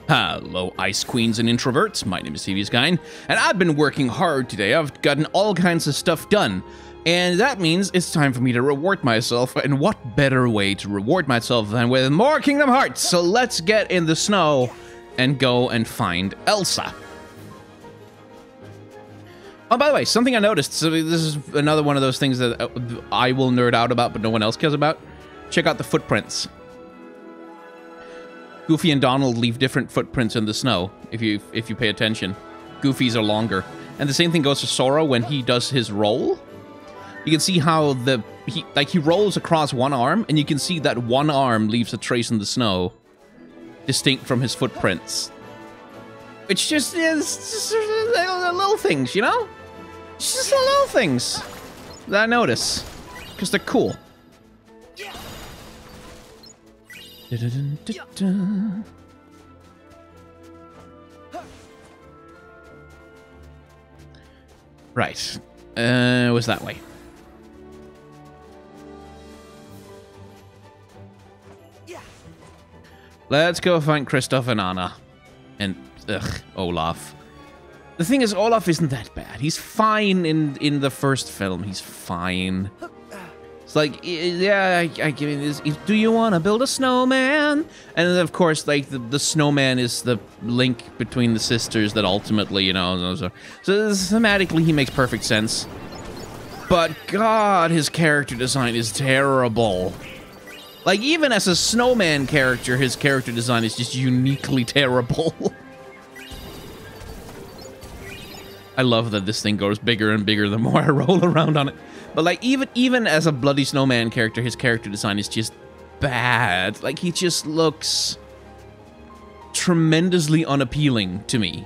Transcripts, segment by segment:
Hello, Ice Queens and Introverts. My name is Seviuskine, and I've been working hard today. I've gotten all kinds of stuff done, and that means it's time for me to reward myself, and what better way to reward myself than with more Kingdom Hearts? So let's get in the snow and go and find Elsa. Oh, by the way, something I noticed, so this is another one of those things that I will nerd out about, but no one else cares about. Check out the footprints. Goofy and Donald leave different footprints in the snow, if you pay attention. Goofy's are longer. And the same thing goes for Sora when he does his roll. You can see how he rolls across one arm, and you can see that one arm leaves a trace in the snow, distinct from his footprints. Which just is just little things, you know? It's just the little things that I notice, because they're cool. Right. It was that way. Let's go find Kristoff and Anna. And, Olaf. The thing is, Olaf isn't that bad. He's fine in the first film. He's fine. It's like, yeah, I give you this. Do you want to build a snowman? And then, of course, like, the snowman is the link between the sisters that ultimately, you know, so thematically he makes perfect sense. But, God, his character design is terrible. Like, even as a snowman character, his character design is just uniquely terrible. I love that this thing goes bigger and bigger the more I roll around on it. But, like, even as a bloody snowman character, his character design is just bad. Like, he just looks tremendously unappealing to me.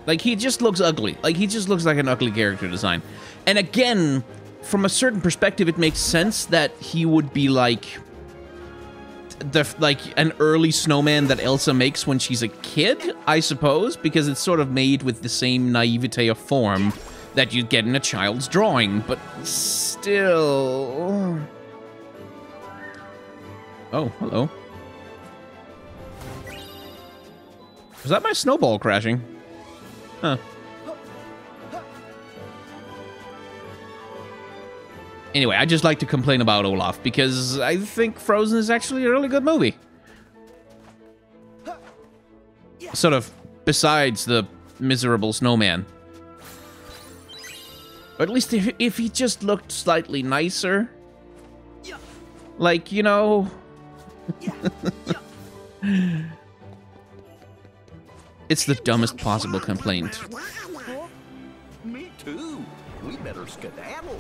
Like, he just looks ugly. Like, he just looks like an ugly character design. And again, from a certain perspective, it makes sense that he would be, like an early snowman that Elsa makes when she's a kid, I suppose, because it's sort of made with the same naivete of form that you'd get in a child's drawing, but still. Oh, hello. Was that my snowball crashing? Huh. Anyway, I just like to complain about Olaf, because I think Frozen is actually a really good movie. Sort of, besides the miserable snowman. Or at least if he just looked slightly nicer. Like, you know. It's the dumbest possible complaint. Me too. We better skedaddle.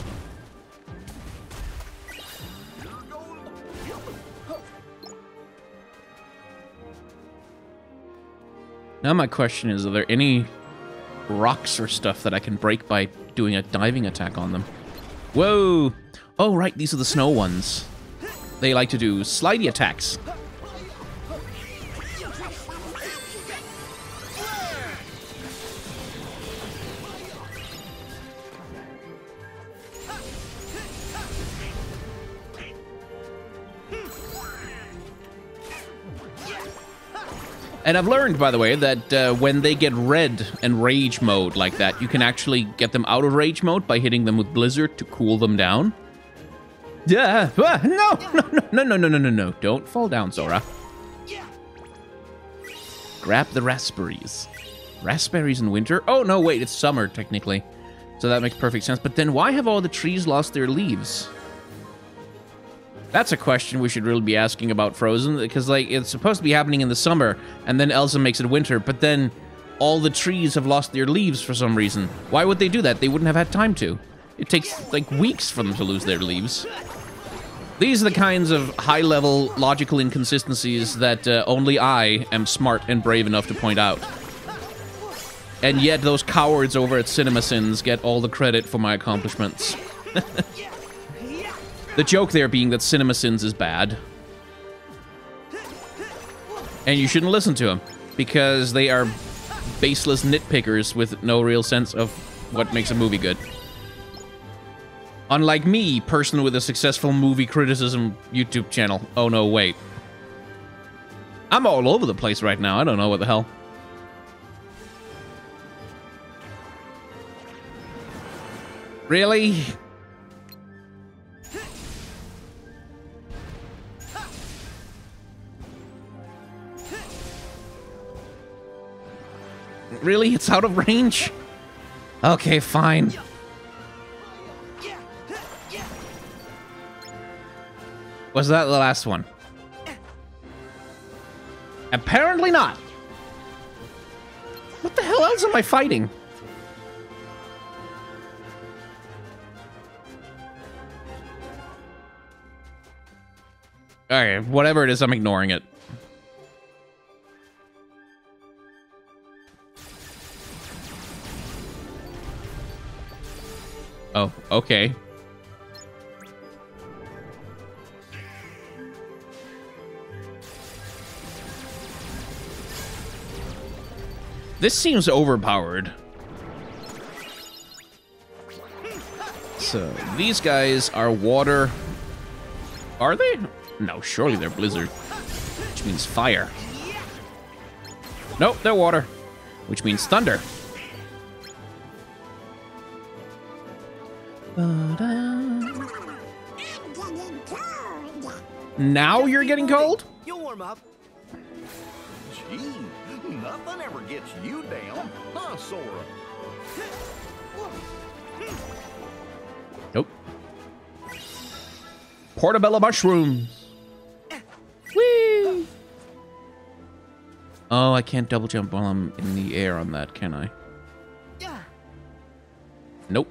Now my question is, are there any rocks or stuff that I can break by doing a diving attack on them? Whoa! Oh, right, these are the snow ones. They like to do slidey attacks. And I've learned, by the way, that when they get red and rage mode like that, you can actually get them out of rage mode by hitting them with Blizzard to cool them down. Yeah, no. Don't fall down, Sora. Grab the raspberries. Raspberries in winter? Oh, no, wait, it's summer, technically. So that makes perfect sense. But then why have all the trees lost their leaves? That's a question we should really be asking about Frozen, because, like, it's supposed to be happening in the summer, and then Elsa makes it winter, but then all the trees have lost their leaves for some reason. Why would they do that? They wouldn't have had time to. It takes, like, weeks for them to lose their leaves. These are the kinds of high-level logical inconsistencies that only I am smart and brave enough to point out. And yet those cowards over at CinemaSins get all the credit for my accomplishments. The joke there being that CinemaSins is bad. And you shouldn't listen to them, because they are baseless nitpickers with no real sense of what makes a movie good. Unlike me, person with a successful movie criticism YouTube channel. Oh no, wait. I'm all over the place right now. I don't know what the hell. Really? Really? It's out of range? Okay, fine. Was that the last one? Apparently not. What the hell else am I fighting? Okay, whatever it is, I'm ignoring it. Oh, okay. This seems overpowered. So, these guys are water. Are they? No, surely they're blizzard. Which means fire. Nope, they're water. Which means thunder. Now you're getting cold? You'll warm up. Gee, nothing ever gets you down, huh, Sora? Nope. Portobello mushrooms. Whee! Oh, I can't double jump while I'm in the air on that, can I? Nope.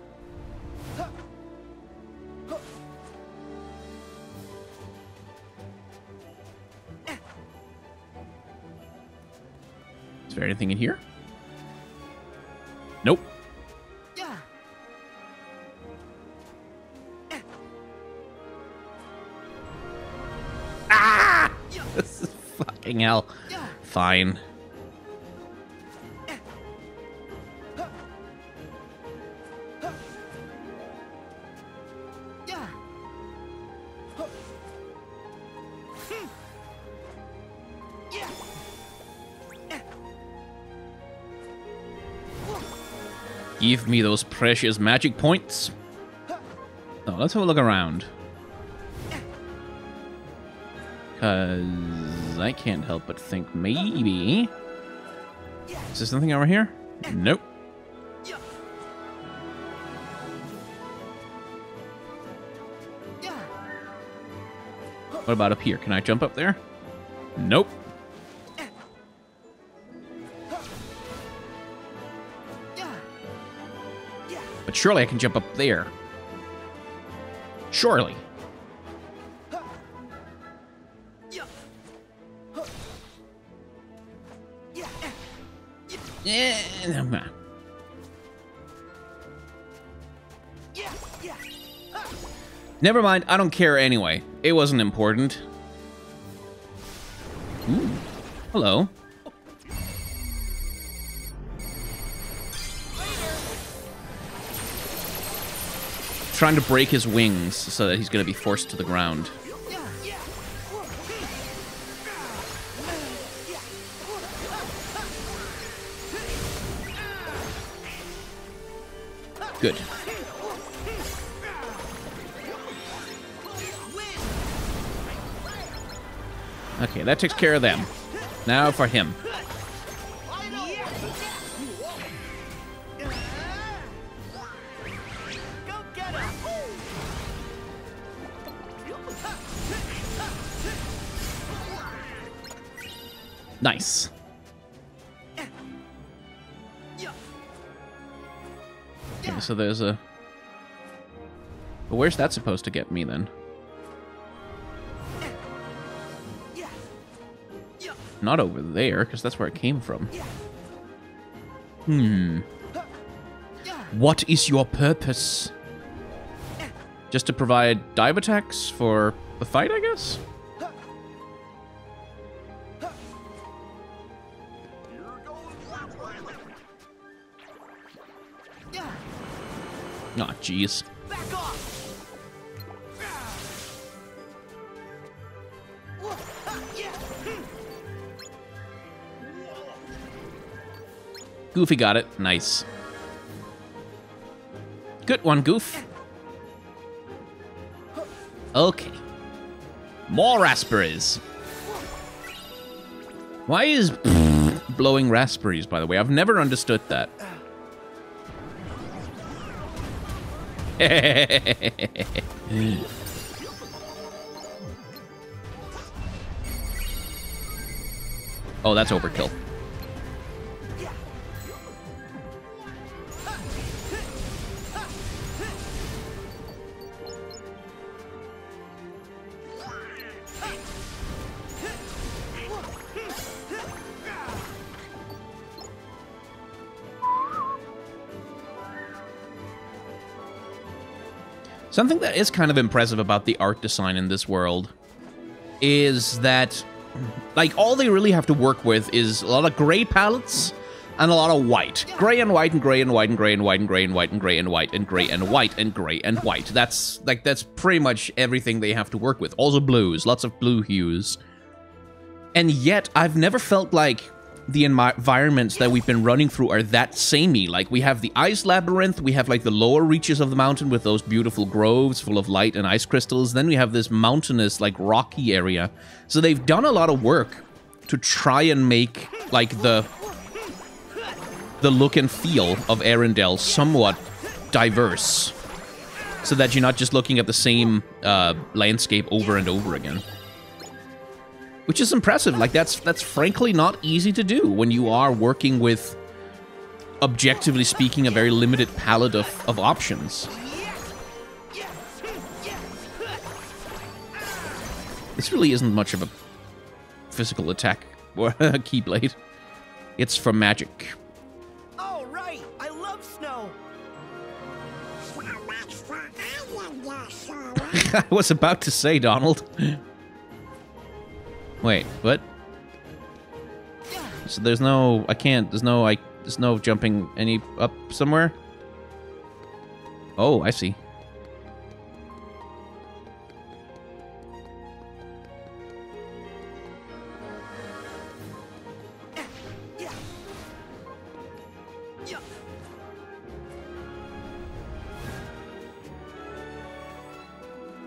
Is there anything in here? Nope. Ah! This is fucking hell. Fine. Give me those precious magic points. Oh, let's have a look around. Because I can't help but think maybe... Is there something over here? Nope. What about up here? Can I jump up there? Nope. But surely I can jump up there. Surely. Never mind, I don't care anyway. It wasn't important. Ooh. Hello. Trying to break his wings so that he's going to be forced to the ground. Good. Okay, that takes care of them. Now for him. Nice. Okay, so there's a... But where's that supposed to get me, then? Not over there, because that's where it came from. What is your purpose? Just to provide dive attacks for the fight, I guess? Aw, oh, jeez. Goofy got it. Nice. Good one, Goof. Okay. More raspberries. Why is blowing raspberries, by the way? I've never understood that. Oh, that's overkill. Something that is kind of impressive about the art design in this world is that, like, all they really have to work with is a lot of gray palettes and a lot of white. Gray and white and gray and white and gray and white and gray and white and gray and white and gray and white and gray and white. That's pretty much everything they have to work with. Also blues, lots of blue hues. And yet, I've never felt like the environments that we've been running through are that samey. Like, we have the ice labyrinth, we have, like, the lower reaches of the mountain with those beautiful groves full of light and ice crystals. Then we have this mountainous, like, rocky area. So they've done a lot of work to try and make, like, the look and feel of Arendelle somewhat diverse, so that you're not just looking at the same landscape over and over again. Which is impressive. Like, that's frankly not easy to do when you are working with, objectively speaking, a very limited palette of options. This really isn't much of a physical attack or Keyblade. It's from magic. Oh, right. I love snow. I was about to say, Donald. Wait, what? So there's no, there's no jumping any up somewhere? Oh, I see.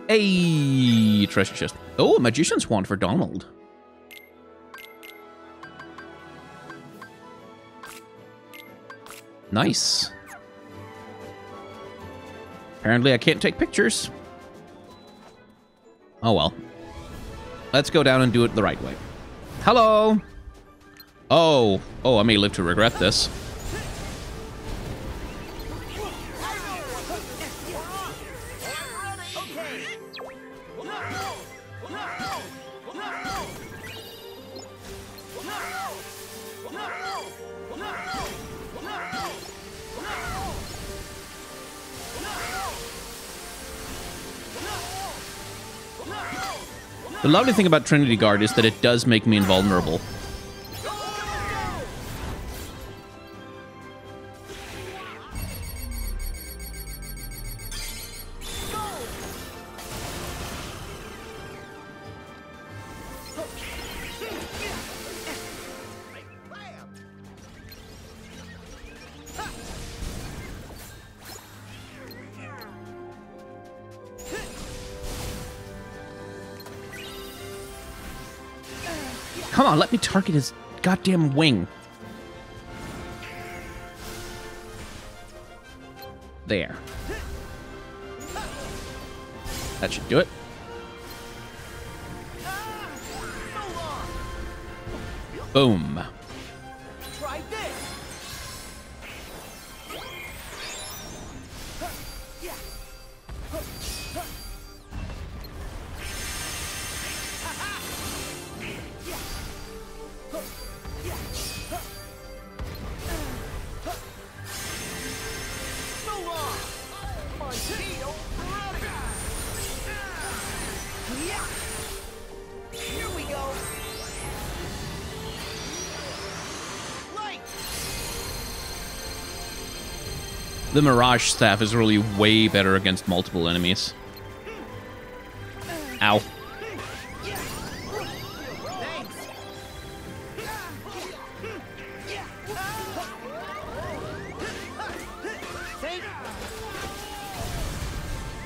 Hey, treasure chest. Oh, a magician's wand for Donald. Nice. Apparently I can't take pictures. Oh well. Let's go down and do it the right way. Hello! Oh, I may live to regret this. The lovely thing about Trinity Guard is that it does make me invulnerable. Come on, let me target his goddamn wing. There. That should do it. Boom. Try this. Here we go. Light. The Mirage Staff is really way better against multiple enemies. Ow. Thanks.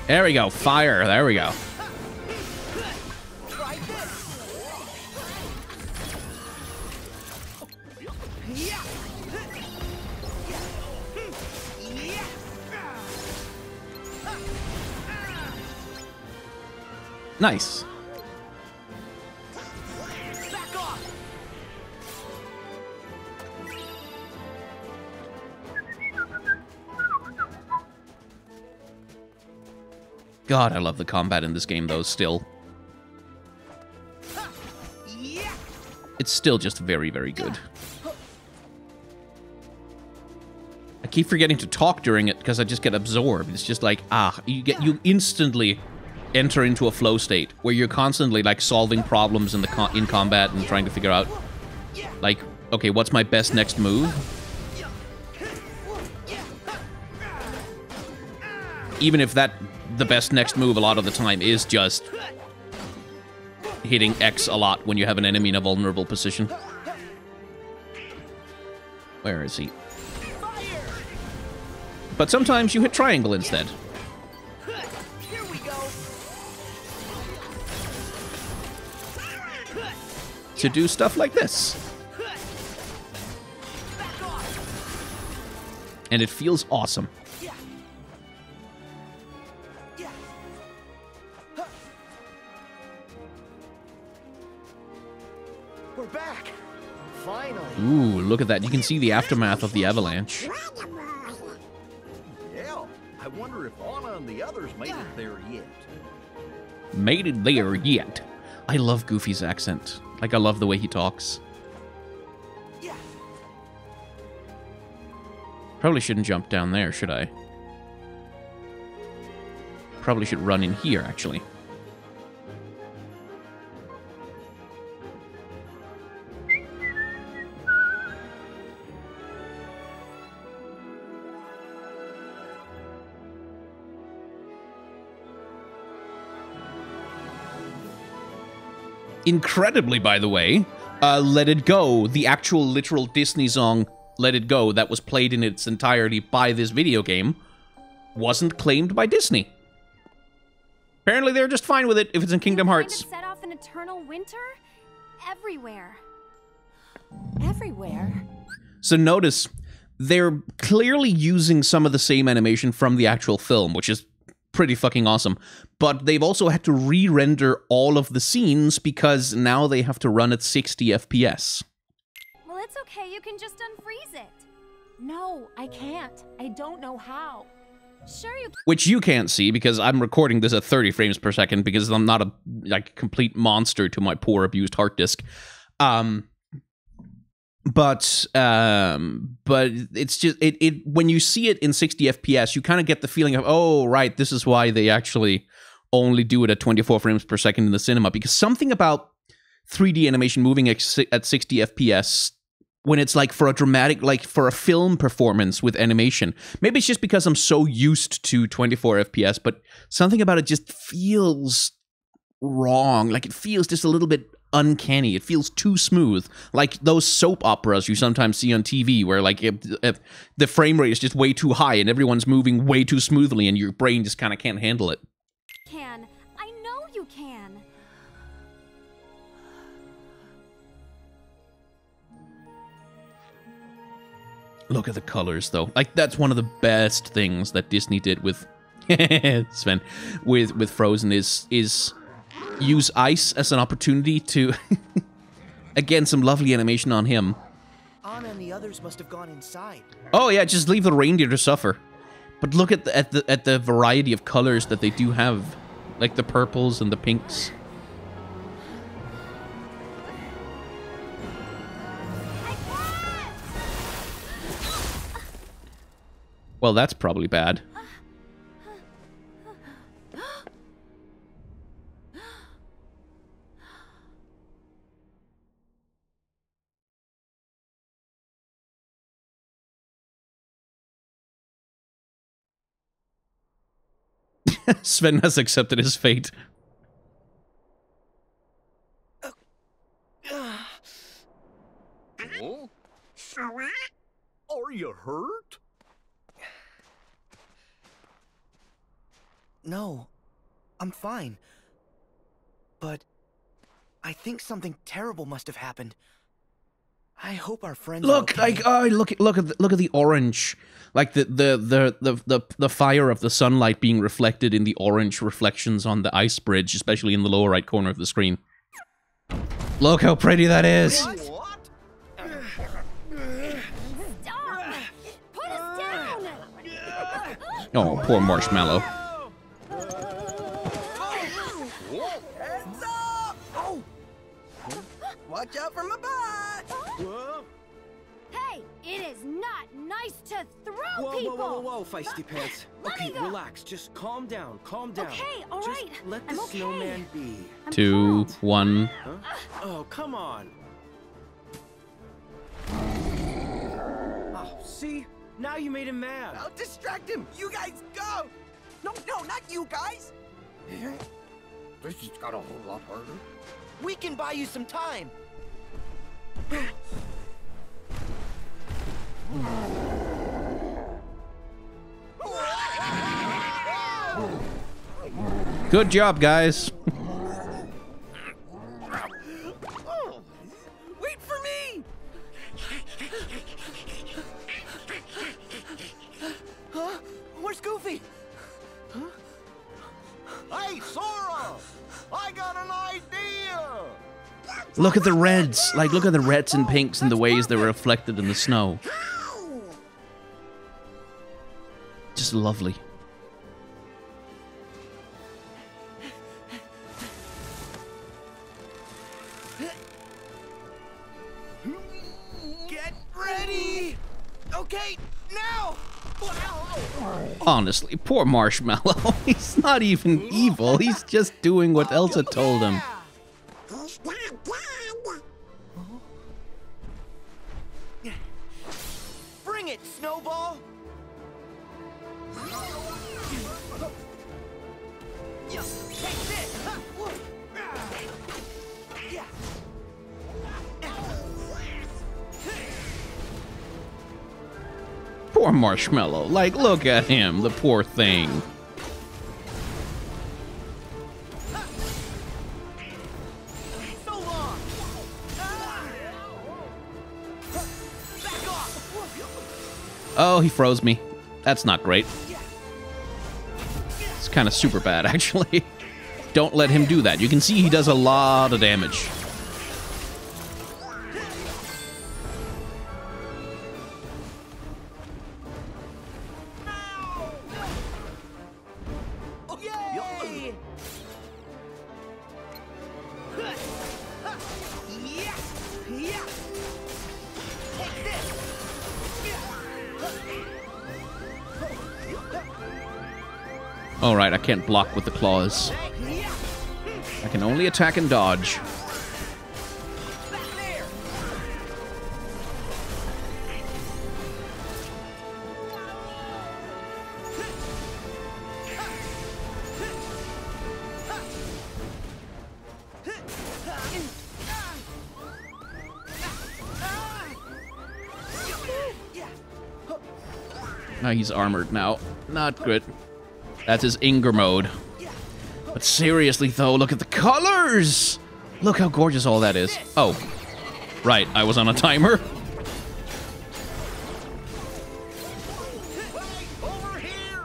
There we go. Fire. There we go. Nice. God, I love the combat in this game, though, still. It's still just very, very good. I keep forgetting to talk during it because I just get absorbed. It's just like, you instantly enter into a flow state where you're constantly, like, solving problems in in combat and trying to figure out, like, okay, what's my best next move? Even if the best next move a lot of the time is just hitting X a lot when you have an enemy in a vulnerable position. Where is he? But sometimes you hit triangle instead. Here we go. To do stuff like this. And it feels awesome. We're back. Finally. Ooh, look at that. You can see the aftermath of the avalanche. Yeah, I wonder if Anna and the others made it there yet. Made it there yet. I love Goofy's accent. Like, I love the way he talks. Probably shouldn't jump down there, should I? Probably should run in here, actually. Incredibly, by the way, Let It Go, the actual literal Disney song Let It Go that was played in its entirety by this video game, wasn't claimed by Disney. Apparently they're just fine with it if it's in Kingdom Hearts. To set off an eternal winter? Everywhere. Everywhere? So notice, they're clearly using some of the same animation from the actual film, which is pretty fucking awesome. But they've also had to re-render all of the scenes because now they have to run at 60 FPS. Well, it's okay. You can just unfreeze it. No, I can't. I don't know how. Sure you can. Which you can't see because I'm recording this at 30 frames per second because I'm not a complete monster to my poor abused hard disk. But it's just it when you see it in 60 FPS, you kind of get the feeling of, oh right, this is why they actually only do it at 24 frames per second in the cinema, because something about 3D animation moving at 60 FPS when it's like for a dramatic, like for a film performance with animation. Maybe it's just because I'm so used to 24 FPS, but something about it just feels wrong. Like it feels just a little bit uncanny. It feels too smooth. Like those soap operas you sometimes see on TV where like if the frame rate is just way too high and everyone's moving way too smoothly and your brain just kind of can't handle it. Can. I know you can. Look at the colors, though. Like, that's one of the best things that Disney did with Sven, with Frozen is use ice as an opportunity to again some lovely animation on him. Anna and the others must have gone inside. Oh yeah, just leave the reindeer to suffer. But look at the variety of colors that they do have, like the purples and the pinks. Well, that's probably bad. Sven has accepted his fate. Oh? Are you hurt? No, I'm fine. But I think something terrible must have happened. I hope our friends. Look, are okay. look at the orange, like the fire of the sunlight being reflected in the orange reflections on the ice bridge, especially in the lower right corner of the screen. Look how pretty that is. What? Stop! Put us down! Oh, poor Marshmallow. Heads up! Oh! Watch out for my butt! Hey, it is not nice to throw Whoa, people! whoa, whoa, whoa, whoa, Feisty Pants. Let me Okay, go. relax. Just calm down. Calm down. Okay, all Just right. let the I'm okay. snowman be. I'm 2, calmed. 1. Huh? Oh, come on. Oh, see? Now you made him mad. I'll distract him! You guys go! No, not you guys! This has got a whole lot harder. We can buy you some time! Good job, guys. Wait for me! Huh? Where's Goofy? Hey, Sora! I got an idea! Look at the reds. Like, look at the reds and pinks and the ways they were reflected in the snow. Just lovely. Get ready! Okay, now! Honestly, poor Marshmallow. He's not even evil. He's just doing what Elsa told him. Bring it, Snowball! Take this! Yeah. Poor Marshmallow. Like, look at him, the poor thing. So long! Back off! Oh, he froze me. That's not great. It's kind of super bad, actually. Don't let him do that. You can see he does a lot of damage. Yay! Yeah! Yeah! Take this! Alright, I can't block with the claws. I can only attack and dodge. Back there! Now he's armored now. Not good. That's his Inger mode. But seriously, though, look at the colors! Look how gorgeous all that is. Oh. Right, I was on a timer. Over here!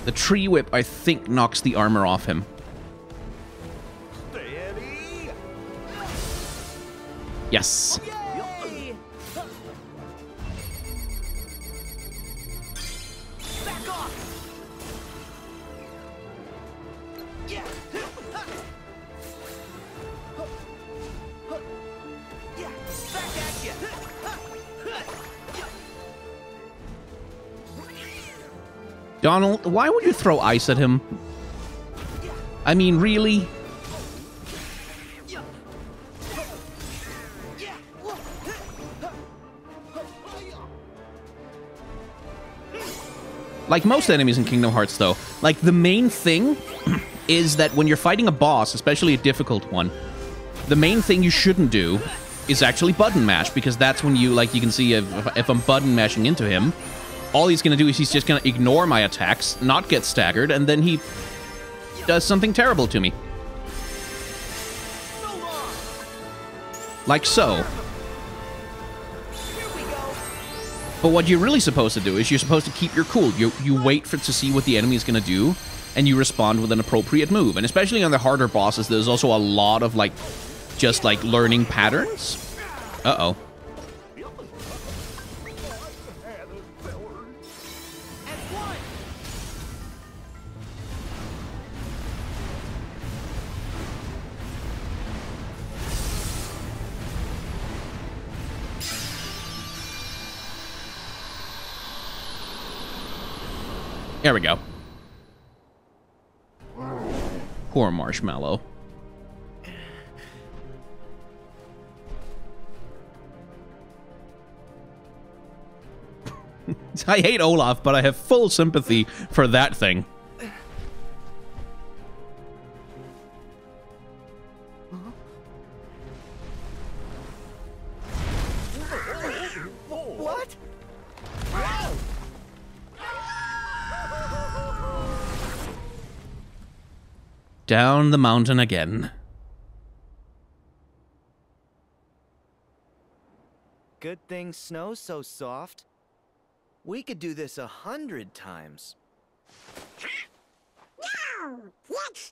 The tree whip, I think, knocks the armor off him. Steady! Yes. Yay! Back off! Yeah! Yeah! Back at you! Donald, why would you throw ice at him? I mean, really? Like most enemies in Kingdom Hearts, though, like, the main thing is that when you're fighting a boss, especially a difficult one, the main thing you shouldn't do is actually button mash, because that's when you, like, you can see if I'm button mashing into him, all he's going to do is he's just going to ignore my attacks, not get staggered, and then he does something terrible to me. Like so. But what you're really supposed to do is you're supposed to keep your cool. You wait for to see what the enemy is going to do, and you respond with an appropriate move. And especially on the harder bosses, there's also a lot of, like, just, like, learning patterns. Uh-oh. There we go. Poor Marshmallow. I hate Olaf, but I have full sympathy for that thing. What? Down the mountain again. Good thing snow's so soft. We could do this 100 times. No, let's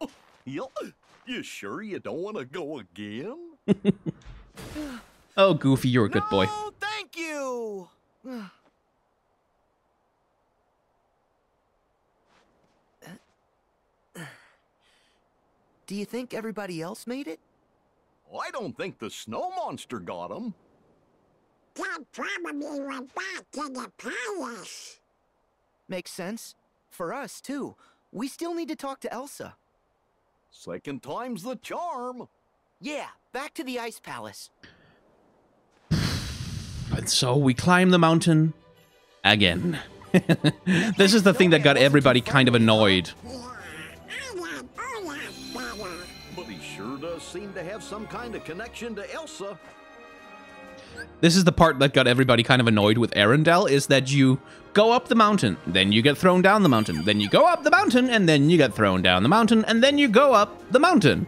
not. Yup. You sure you don't want to go again? Oh, Goofy, you're a good boy. No, thank you. Do you think everybody else made it? I don't think the snow monster got him. Dad probably went back to the palace. Makes sense. For us, too. We still need to talk to Elsa. Second time's the charm. Yeah, back to the Ice Palace. And so we climb the mountain again. This is the thing that got everybody kind of annoyed. Yeah, I like Olaf better. But he sure does seem to have some kind of connection to Elsa. This is the part that got everybody kind of annoyed with Arendelle, is that you go up the mountain, then you get thrown down the mountain, then you go up the mountain, and then you get thrown down the mountain, and then you go up the mountain.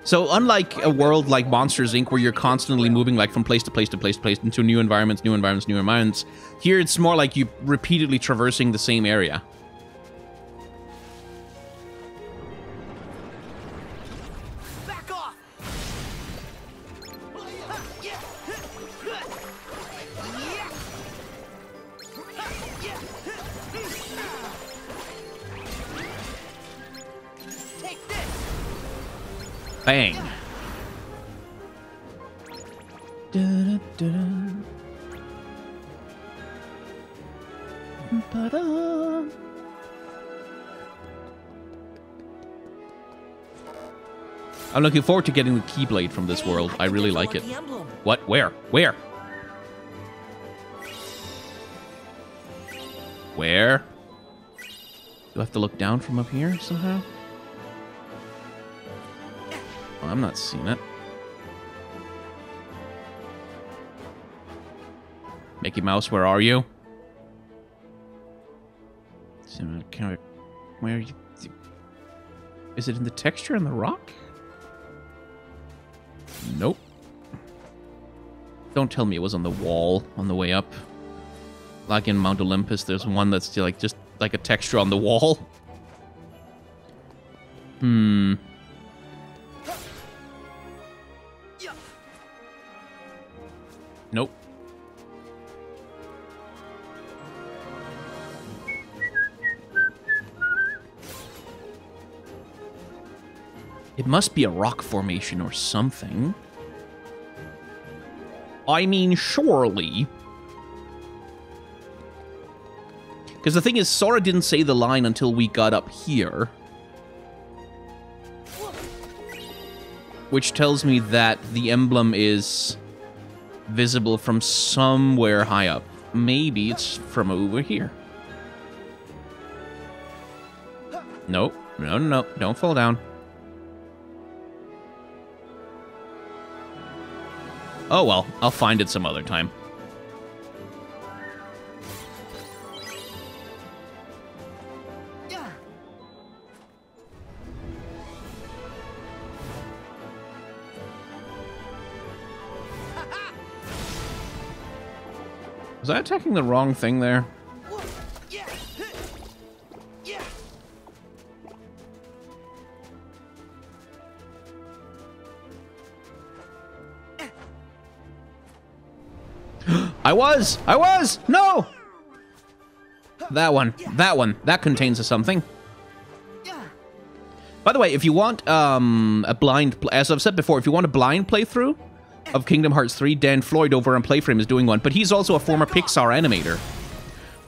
So unlike a world like Monsters, Inc., where you're constantly moving like from place to place to place to place into new environments, new environments, new environments, here it's more like you repeatedly traversing the same area. Back off! Take this! Bang. I'm looking forward to getting the Keyblade from this world. I really like it. What? Where? Where? Where? Do I have to look down from up here somehow? Oh, I'm not seeing it. Mickey Mouse, where are you? Where are you? Is it in the texture in the rock? Nope. Don't tell me it was on the wall on the way up. Like in Mount Olympus, there's one that's like just like a texture on the wall. Hmm. Nope. It must be a rock formation or something. I mean, surely. Because the thing is, Sora didn't say the line until we got up here. Which tells me that the emblem is visible from somewhere high up. Maybe it's from over here. Nope. No, no, no. Don't fall down. Oh well, I'll find it some other time. Was I attacking the wrong thing there? I was! No! That one. That contains something. By the way, if you want a blind, as I've said before, if you want a blind playthrough of Kingdom Hearts 3, Dan Floyd over on Playframe is doing one, but he's also a former Pixar animator.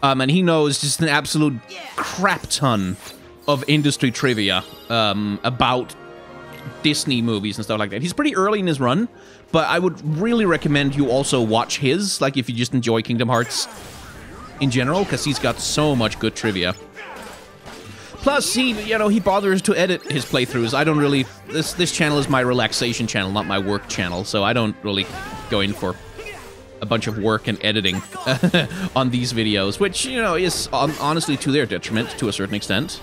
And he knows just an absolute crap ton of industry trivia about Disney movies and stuff like that. He's pretty early in his run, but I would really recommend you also watch his, like if you just enjoy Kingdom Hearts in general, because he's got so much good trivia. Plus, he bothers to edit his playthroughs. I don't really... This channel is my relaxation channel, not my work channel, so I don't really go in for a bunch of work and editing on these videos, which, is honestly to their detriment to a certain extent.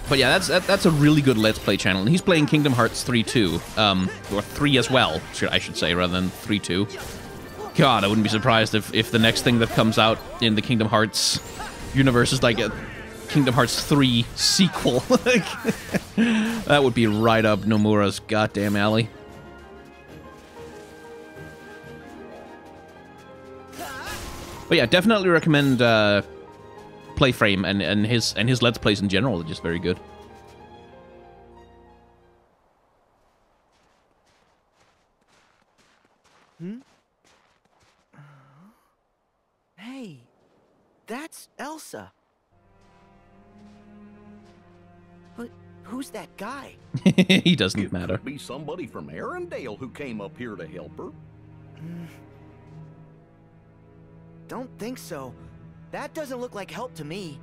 But yeah, that's a really good Let's Play channel. And he's playing Kingdom Hearts 3 too. Or 3 as well, I should say, rather than 3-2. God, I wouldn't be surprised if the next thing that comes out in the Kingdom Hearts universe is like a Kingdom Hearts 3 sequel. That would be right up Nomura's goddamn alley. But yeah, definitely recommend Playframe and his Let's Plays in general are just very good. Hey, that's Elsa. But who's that guy? He doesn't matter. Could be somebody from Arendelle who came up here to help her. Don't think so. That doesn't look like help to me.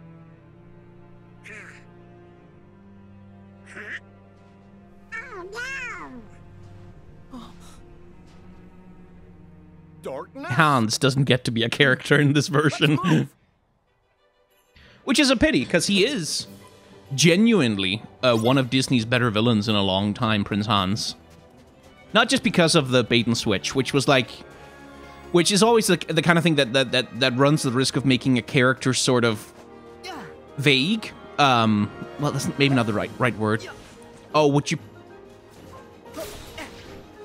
Oh no! Darkness. Hans doesn't get to be a character in this version. Which is a pity, because he is genuinely one of Disney's better villains in a long time, Prince Hans. Not just because of the bait and switch, which was like... Which is always the kind of thing that runs the risk of making a character sort of vague. Well, that's maybe not the right word. Oh, would you...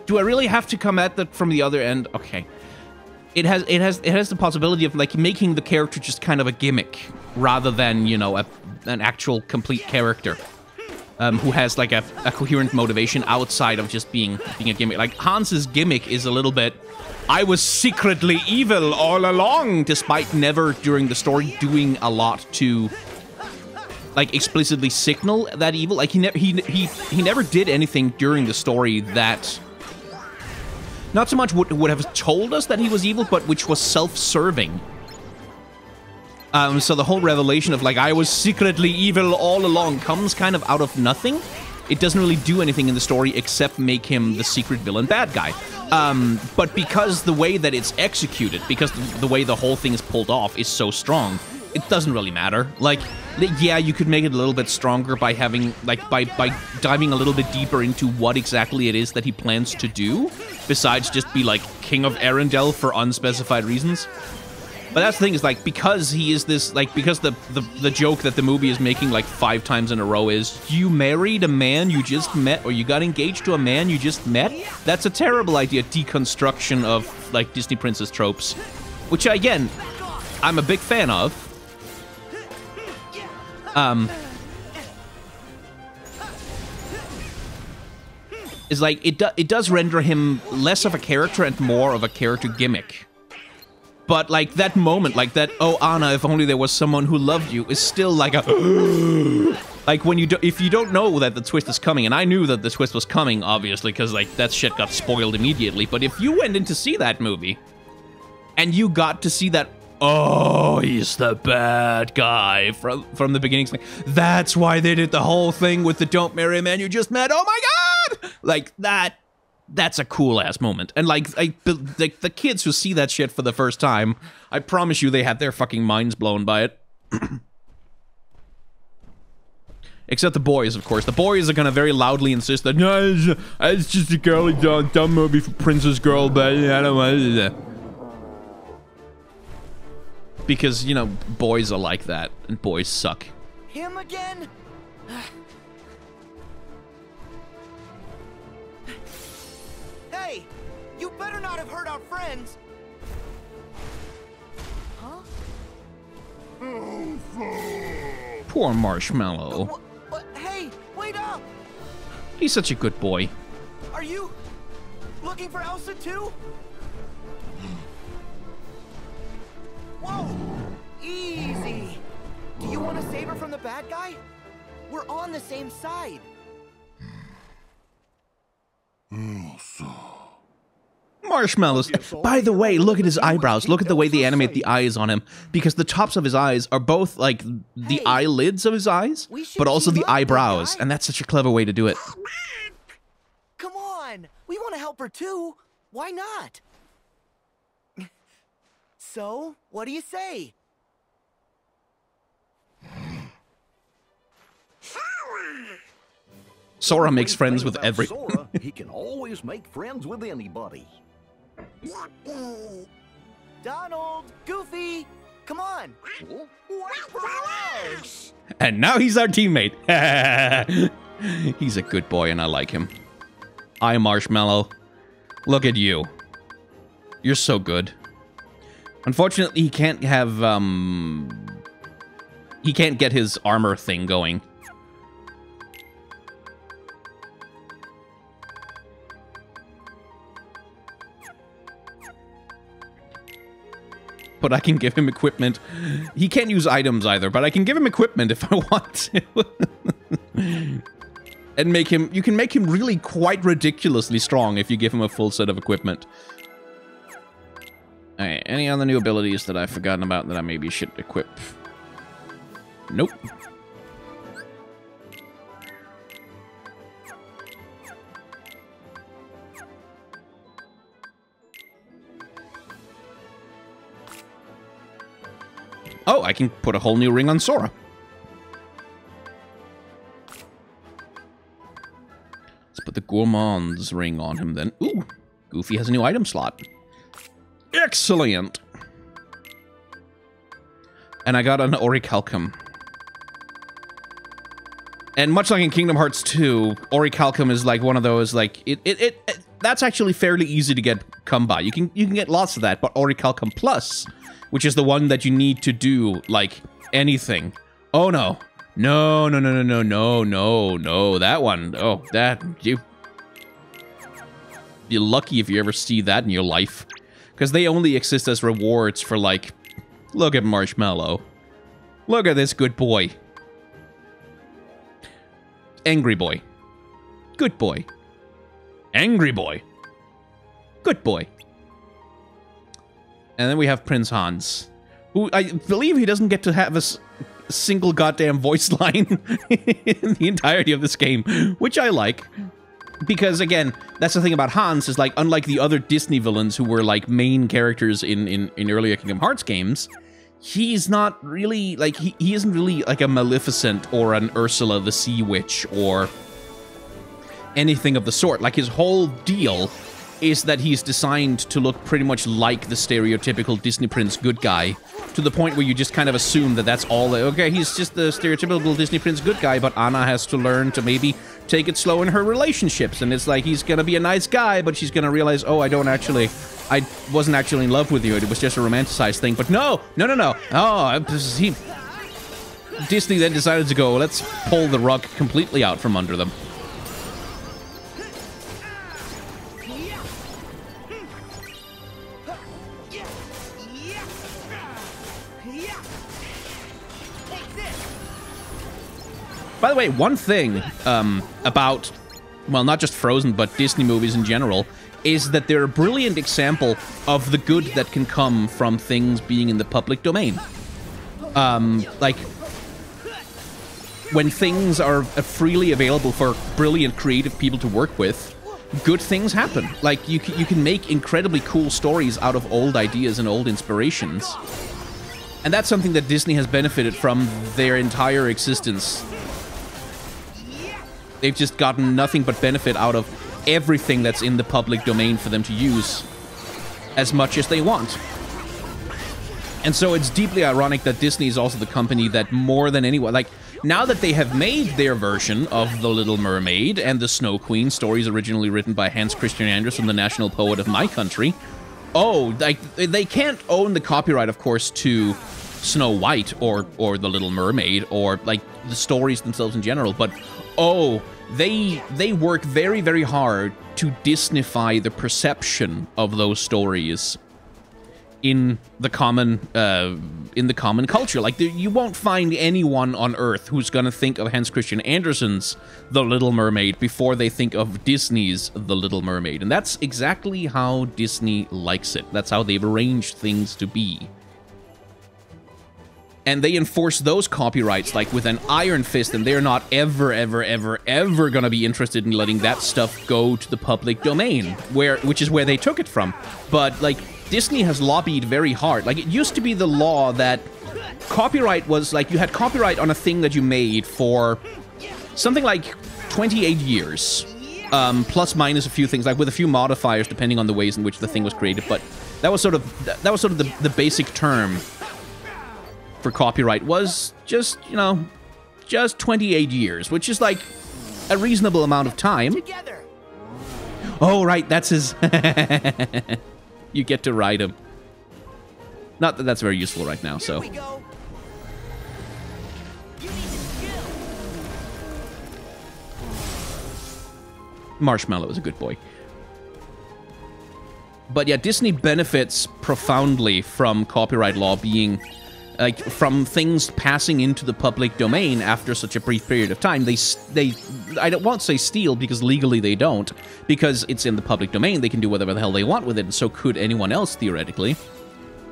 Do I really have to come at that from the other end? Okay. It has the possibility of like making the character just kind of a gimmick rather than, an actual complete character who has like a coherent motivation outside of just being a gimmick. Like Hans's gimmick is a little bit, I was secretly evil all along, despite never during the story doing a lot to like explicitly signal that evil. Like he never did anything during the story that not so much would have told us that he was evil, but which was self-serving. So the whole revelation of, like, I was secretly evil all along comes kind of out of nothing. It doesn't really do anything in the story except make him the secret villain bad guy. But because the way that it's executed, because the way the whole thing is pulled off is so strong, it doesn't really matter. Like, yeah, you could make it a little bit stronger by having, like, by diving a little bit deeper into what exactly it is that he plans to do, besides just be, like, King of Arendelle for unspecified reasons. But that's the thing, is, like, because he is this, like, because the joke that the movie is making, like, 5 times in a row is, you married a man you just met, or you got engaged to a man you just met? That's a terrible idea, deconstruction of, like, Disney princess tropes. Which, again, I'm a big fan of. Is like, it does render him less of a character and more of a character gimmick. But, like, that moment, like that, oh, Anna, if only there was someone who loved you, is still like a... Like, when if you don't know that the twist is coming, and I knew that the twist was coming, obviously, because, like, that shit got spoiled immediately, but if you went in to see that movie, and you got to see that oh, he's the bad guy from the beginning. Like, that's why they did the whole thing with the don't marry a man you just met. Oh my god! Like that's a cool ass moment. And like the kids who see that shit for the first time, I promise you they had their fucking minds blown by it. Except the boys, of course. The boys are gonna very loudly insist that, no, it's just a girly dumb movie for Princess Girl, but I don't want it. Because, you know, boys are like that, and boys suck. Him again? Hey! You better not have hurt our friends! Huh? Poor Marshmallow. Hey, wait up! He's such a good boy. Are you looking for Elsa too? Whoa! Easy! Do you want to save her from the bad guy? We're on the same side. Marshmallows. By the way, look at his eyebrows. Look at the way they animate the eyes on him. Because the tops of his eyes are both, like, the eyelids of his eyes, but also the eyebrows. And that's such a clever way to do it. Come on! We want to help her too. Why not? So, what do you say? Sora makes friends with every... Sora, he can always make friends with anybody. Yippee. Donald! Goofy! Come on! And now he's our teammate. He's a good boy and I like him. Hi, Marshmallow. Look at you. You're so good. Unfortunately, he can't have, he can't get his armor thing going. But I can give him equipment. He can't use items either, but I can give him equipment if I want to. And make him... You can make him really quite ridiculously strong if you give him a full set of equipment. Alright, any other new abilities that I've forgotten about that I maybe should equip? Nope. Oh, I can put a whole new ring on Sora. Let's put the Gourmand's ring on him then. Ooh, Goofy has a new item slot. Excellent! And I got an Orichalcum. And much like in Kingdom Hearts 2, Orichalcum is like one of those, like, that's actually fairly easy to come by. You can get lots of that, but Orichalcum Plus, which is the one that you need to do, like, anything. Oh, no. No, no, no, no, no, no, no, no. That one. Oh, that. You're lucky if you ever see that in your life. Because they only exist as rewards for, like, look at Marshmallow. Look at this good boy. Angry boy. Good boy. Angry boy. Good boy. And then we have Prince Hans, who I believe he doesn't get to have a single goddamn voice line in the entirety of this game, which I like. Because, again, that's the thing about Hans, is like, unlike the other Disney villains who were, like, main characters in earlier Kingdom Hearts games, he's not really, like, he isn't really, like, a Maleficent or an Ursula the Sea Witch or anything of the sort. Like, his whole deal is that he's designed to look pretty much like the stereotypical Disney Prince good guy, to the point where you just kind of assume that that's all. Okay, he's just the stereotypical Disney Prince good guy, but Anna has to learn to maybe take it slow in her relationships, and it's like he's gonna be a nice guy, but she's gonna realize, oh, I wasn't actually in love with you, it was just a romanticized thing. But no, no, no, no. Oh, Disney then decided to go, let's pull the rug completely out from under them. By the way, one thing about, well, not just Frozen, but Disney movies in general, is that they're a brilliant example of the good that can come from things being in the public domain. Like, when things are freely available for brilliant creative people to work with, good things happen. Like, you can make incredibly cool stories out of old ideas and old inspirations. And that's something that Disney has benefited from their entire existence. They've just gotten nothing but benefit out of everything that's in the public domain for them to use as much as they want. And so it's deeply ironic that Disney is also the company that more than anyone, like, now that they have made their version of The Little Mermaid and The Snow Queen, stories originally written by Hans Christian Andersen, the national poet of my country, like, they can't own the copyright, of course, to Snow White or The Little Mermaid or, like, the stories themselves in general, but, they work very, very hard to Disneyfy the perception of those stories in the common culture. Like, you won't find anyone on Earth who's gonna think of Hans Christian Andersen's The Little Mermaid before they think of Disney's The Little Mermaid. And that's exactly how Disney likes it. That's how they've arranged things to be. And they enforce those copyrights, like, with an iron fist, and they're not ever, ever, ever, ever gonna be interested in letting that stuff go to the public domain, which is where they took it from. But, like, Disney has lobbied very hard. Like, it used to be the law that copyright was, like, you had copyright on a thing that you made for something like 28 years. Plus minus a few things, like, with a few modifiers depending on the ways in which the thing was created. But that was sort of the basic term for copyright, was just, you know, just 28 years, which is, like, a reasonable amount of time. Together. Oh, right, that's his... You get to ride him. Not that that's very useful right now, so... Here we go. You need to skill. Marshmallow is a good boy. But yeah, Disney benefits profoundly from copyright law being... like, from things passing into the public domain after such a brief period of time. I won't say steal, because legally they don't, because it's in the public domain. They can do whatever the hell they want with it, and so could anyone else, theoretically.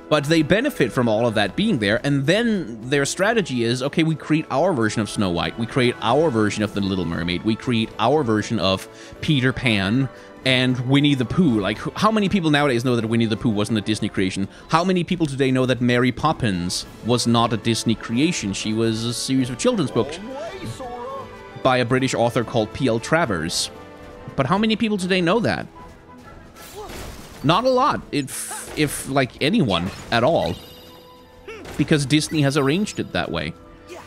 But they benefit from all of that being there, and then their strategy is, okay, we create our version of Snow White, we create our version of The Little Mermaid, we create our version of Peter Pan, and Winnie the Pooh. Like, how many people nowadays know that Winnie the Pooh wasn't a Disney creation? How many people today know that Mary Poppins was not a Disney creation? She was a series of children's books by a British author called P.L. Travers. But how many people today know that? Not a lot, if like, anyone at all. Because Disney has arranged it that way.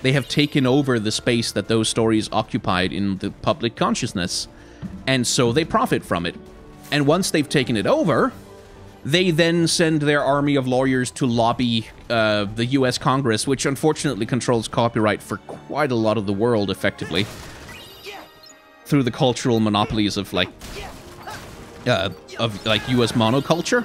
They have taken over the space that those stories occupied in the public consciousness. And so they profit from it. And once they've taken it over, they then send their army of lawyers to lobby the US Congress, which unfortunately controls copyright for quite a lot of the world, effectively, through the cultural monopolies of, like, US monoculture.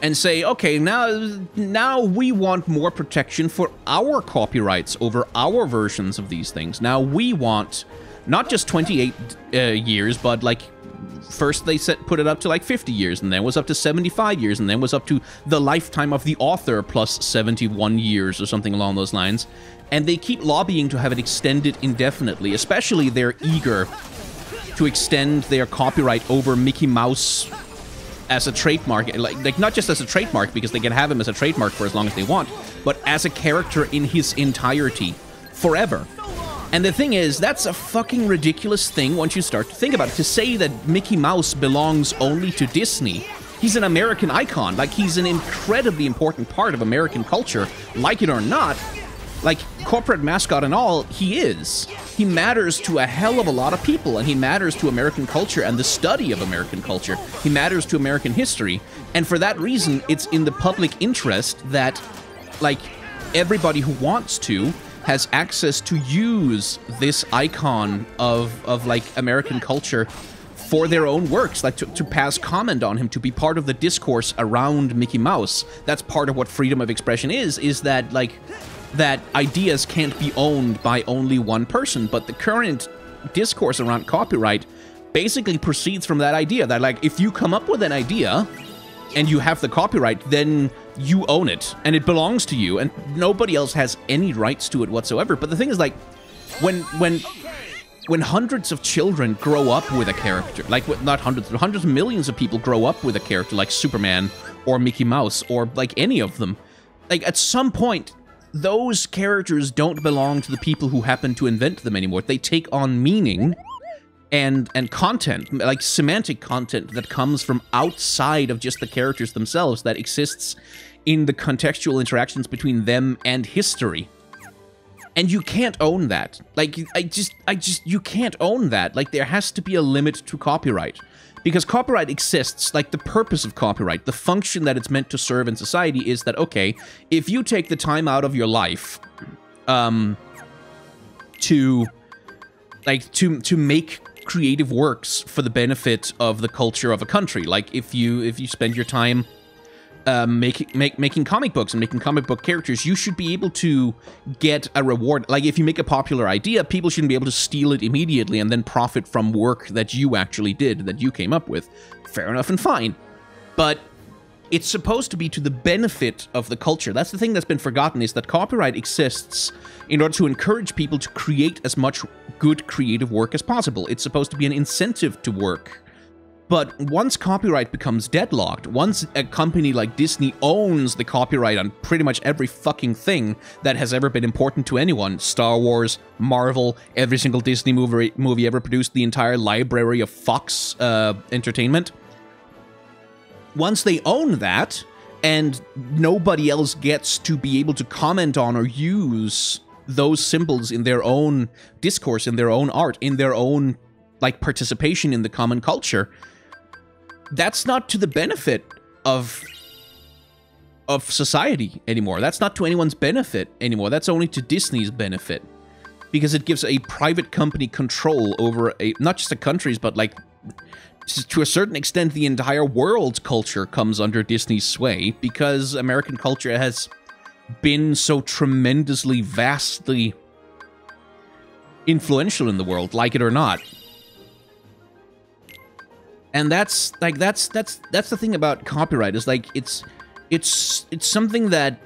And say, okay, now we want more protection for our copyrights over our versions of these things. Now we want... not just 28 years, but, like, first they put it up to, like, 50 years, and then it was up to 75 years, and then it was up to the lifetime of the author plus 71 years or something along those lines. And they keep lobbying to have it extended indefinitely, especially they're eager to extend their copyright over Mickey Mouse as a trademark. Like not just as a trademark, because they can have him as a trademark for as long as they want, but as a character in his entirety, forever. And the thing is, that's a fucking ridiculous thing once you start to think about it. To say that Mickey Mouse belongs only to Disney. He's an American icon. Like, he's an incredibly important part of American culture. Like it or not, like, corporate mascot and all, he is. He matters to a hell of a lot of people, and he matters to American culture and the study of American culture. He matters to American history. And for that reason, it's in the public interest that, like, everybody who wants to has access to use this icon of like, American culture for their own works, like to pass comment on him, to be part of the discourse around Mickey Mouse. That's part of what freedom of expression is that, like, that ideas can't be owned by only one person, but the current discourse around copyright basically proceeds from that idea that, like, if you come up with an idea and you have the copyright, then you own it and it belongs to you and nobody else has any rights to it whatsoever. But the thing is, like, when hundreds of children grow up with a character, like, not hundreds, but hundreds of millions of people grow up with a character like Superman or Mickey Mouse or, like, any of them, like, at some point, those characters don't belong to the people who happen to invent them anymore. They take on meaning and content, like semantic content that comes from outside of just the characters themselves, that exists in the contextual interactions between them and history. And you can't own that. Like, you can't own that. Like, there has to be a limit to copyright. Because copyright exists, like, the purpose of copyright, the function that it's meant to serve in society is that, okay, if you take the time out of your life, to make creative works for the benefit of the culture of a country, like, if you spend your time making comic books and making comic book characters, you should be able to get a reward. Like, if you make a popular idea, people shouldn't be able to steal it immediately and then profit from work that you actually did, that you came up with. Fair enough and fine. But it's supposed to be to the benefit of the culture. That's the thing that's been forgotten, is that copyright exists in order to encourage people to create as much good creative work as possible. It's supposed to be an incentive to work. But once copyright becomes deadlocked, once a company like Disney owns the copyright on pretty much every fucking thing that has ever been important to anyone, Star Wars, Marvel, every single Disney movie ever produced, the entire library of Fox Entertainment, once they own that, and nobody else gets to be able to comment on or use those symbols in their own discourse, in their own art, in their own, like, participation in the common culture, that's not to the benefit of society anymore. That's not to anyone's benefit anymore. That's only to Disney's benefit. Because it gives a private company control over not just the countries, but, like, to a certain extent, the entire world's culture comes under Disney's sway, because American culture has been so tremendously, vastly influential in the world, like it or not. And that's the thing about copyright, is, like, it's something that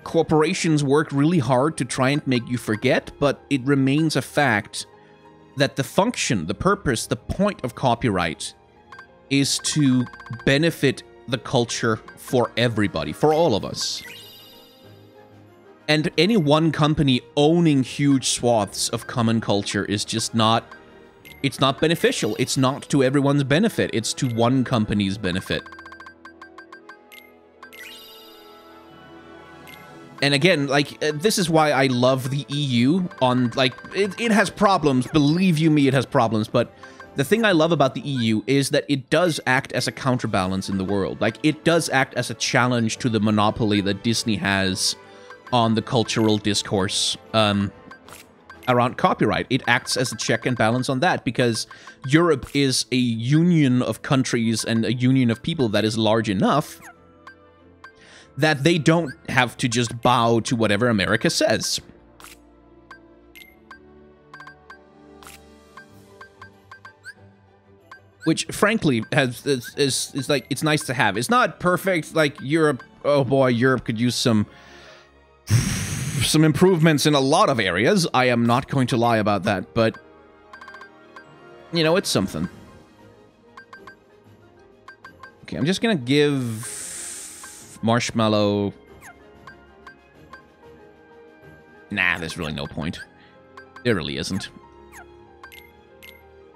corporations work really hard to try and make you forget, but it remains a fact that the function, the purpose, the point of copyright is to benefit the culture for everybody, for all of us. And any one company owning huge swaths of common culture is just not... It's not beneficial. It's not to everyone's benefit. It's to one company's benefit. And again, like, this is why I love the EU on, like, it has problems. Believe you me, it has problems. But the thing I love about the EU is that it does act as a counterbalance in the world. Like, it does act as a challenge to the monopoly that Disney has on the cultural discourse, around copyright. It acts as a check and balance on that, because Europe is a union of countries and a union of people that is large enough that they don't have to just bow to whatever America says. Which, frankly, is like, it's nice to have. It's not perfect. Like, Europe, oh boy, Europe could use some improvements in a lot of areas. I am not going to lie about that, but, you know, it's something. Okay, I'm just gonna give Marshmallow... Nah, there's really no point. There really isn't.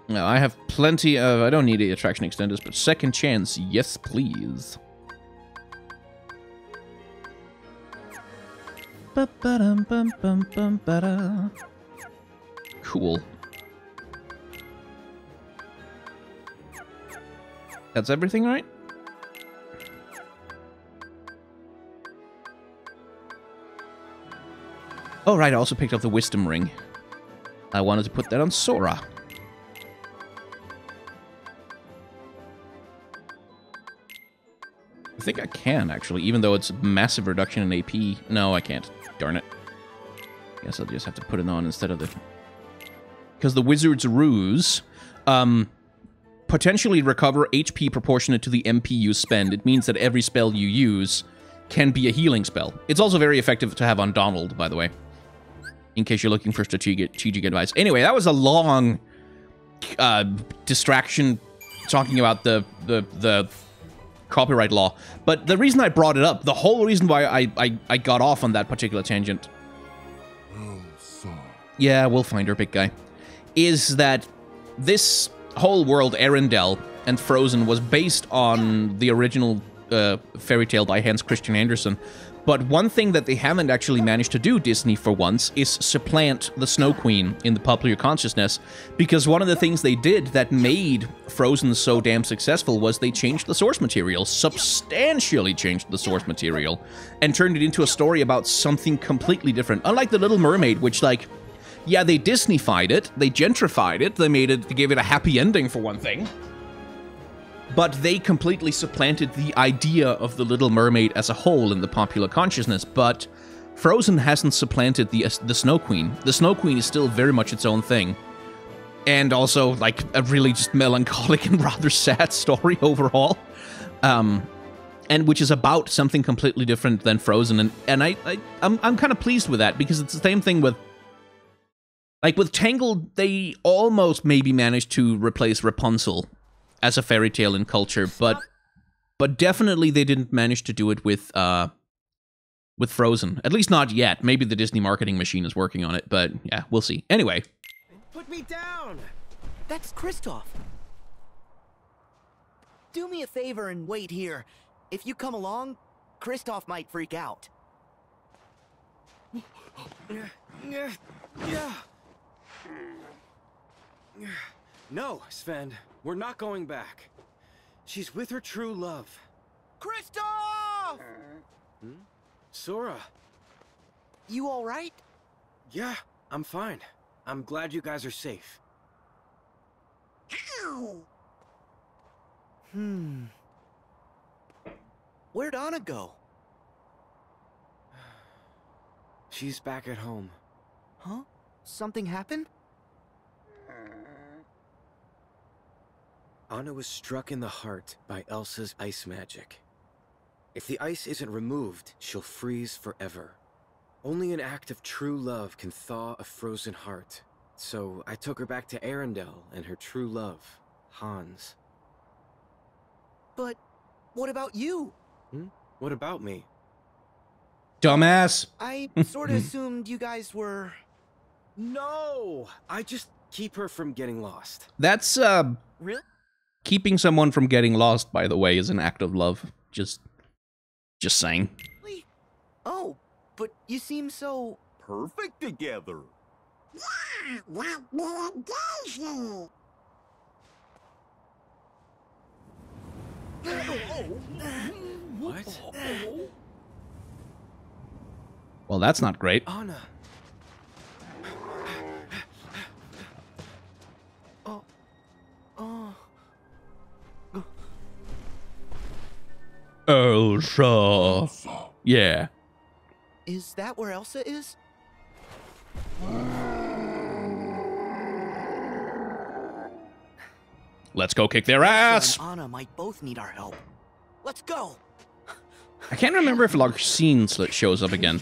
No, I have plenty of... I don't need the attraction extenders, but second chance, yes please. Cool. That's everything, right? Oh, right, I also picked up the Wisdom Ring. I wanted to put that on Sora. I think I can, actually, even though it's a massive reduction in AP. No, I can't. Darn it. Guess I'll just have to put it on instead of the... Because the Wizard's Ruse, potentially recover HP proportionate to the MP you spend. It means that every spell you use can be a healing spell. It's also very effective to have on Donald, by the way, in case you're looking for strategic advice. Anyway, that was a long distraction talking about the copyright law. But the reason I brought it up, the whole reason why I got off on that particular tangent, yeah, we'll find her, big guy, is that this whole world, Arendelle and Frozen, was based on the original fairy tale by Hans Christian Andersen. But one thing that they haven't actually managed to do, Disney, for once, is supplant the Snow Queen in the popular consciousness, because one of the things they did that made Frozen so damn successful was they changed the source material, substantially changed the source material, and turned it into a story about something completely different. Unlike The Little Mermaid, which, like, yeah, they Disneyfied it, they gentrified it, they gave it a happy ending for one thing, but they completely supplanted the idea of The Little Mermaid as a whole in the popular consciousness. But Frozen hasn't supplanted the Snow Queen. The Snow Queen is still very much its own thing. And also, like, a really just melancholic and rather sad story overall. And which is about something completely different than Frozen. And I'm kind of pleased with that, because it's the same thing with... Like, with Tangled, they almost maybe managed to replace Rapunzel as a fairy tale in culture, but definitely they didn't manage to do it with Frozen. At least not yet. Maybe the Disney marketing machine is working on it, but yeah, we'll see. Anyway. Put me down! That's Kristoff. Do me a favor and wait here. If you come along, Kristoff might freak out. No, Sven, we're not going back. She's with her true love. Kristoff! Sora. You all right? Yeah, I'm fine. I'm glad you guys are safe. Ow! Where'd Anna go? She's back at home. Huh? Something happened? Anna was struck in the heart by Elsa's ice magic. If the ice isn't removed, she'll freeze forever. Only an act of true love can thaw a frozen heart. So I took her back to Arendelle and her true love, Hans. But what about you? What about me? Dumbass! I sort of assumed you guys were... No! I just keep her from getting lost. That's, Really? keeping someone from getting lost, by the way, is an act of love. Just saying. Oh, but you seem so... Perfect together. Yeah, like me and Daisy. What? Well, that's not great. Anna. Elsa. Yeah. Is that where Elsa is? Let's go kick their Elsa ass! and Anna might both need our help. Let's go! I can't remember if Larxene shows up again.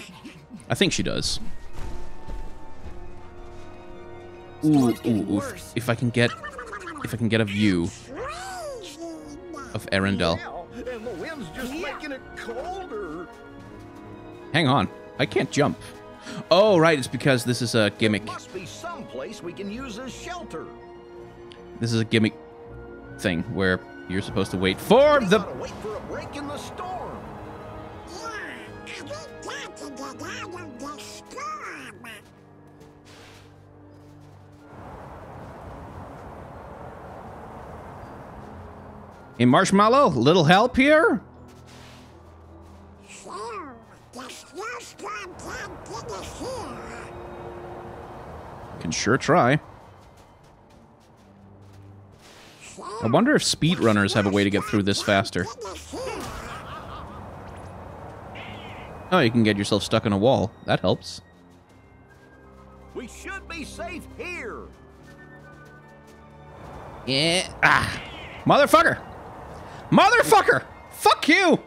I think she does. Ooh. If I can get a view of Arendelle. Yeah, and the wind's just making it colder. Hang on. I can't jump. Oh, right. It's because this is a gimmick. Must be someplace we can use as shelter. This is a gimmick thing where you're supposed to wait for We the... gotta wait for a break in the storm. Yeah, I've got to get out of the storm. Hey, Marshmallow, little help here? So, the snowstorm can't get us here. Can sure try. I wonder if speedrunners have a way to get through this faster. Oh, you can get yourself stuck in a wall. That helps. We should be safe here. Yeah. Ah. Motherfucker! Motherfucker! Fuck you!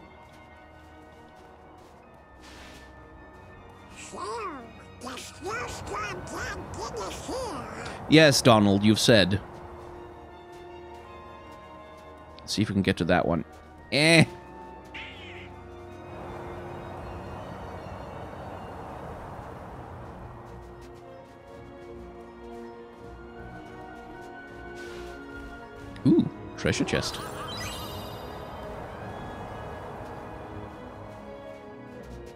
So, the snowstorm can't get us here. Yes, Donald, you've said. Let's see if we can get to that one. Eh. Ooh, treasure chest.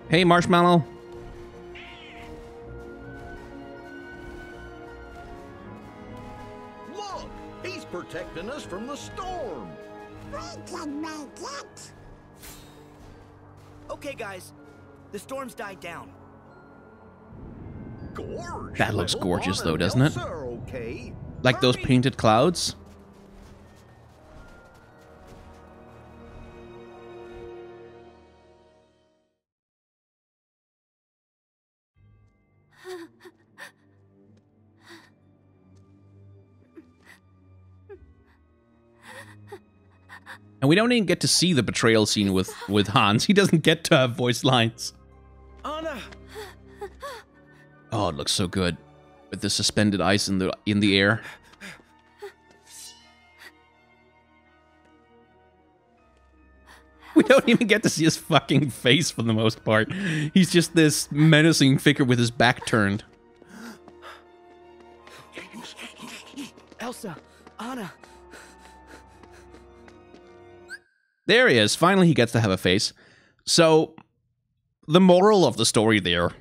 Hey, Marshmallow. Look, he's protecting us from the storm. We can make it. Okay, guys. The storm's died down. Gorge. That looks little gorgeous, Anna though, and doesn't it? Elsa are okay. Like those Hurry. painted clouds. And we don't even get to see the betrayal scene with Hans. He doesn't get to have voice lines. Anna! Oh, it looks so good. With the suspended ice in the air. We don't even get to see his fucking face for the most part. He's just this menacing figure with his back turned. Elsa! Anna! There he is. Finally, he gets to have a face. So, the moral of the story there,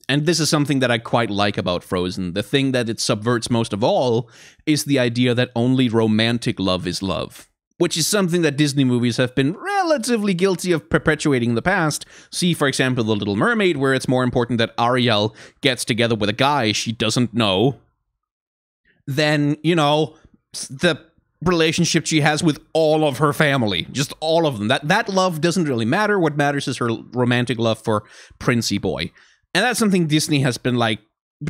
and this is something that I quite like about Frozen, the thing that it subverts most of all, is the idea that only romantic love is love. Which is something that Disney movies have been relatively guilty of perpetuating in the past. See, for example, The Little Mermaid, where it's more important that Ariel gets together with a guy she doesn't know than, you know, the relationship she has with all of her family. Just all of them. That love doesn't really matter. What matters is her romantic love for Princey Boy. And that's something Disney has been, like,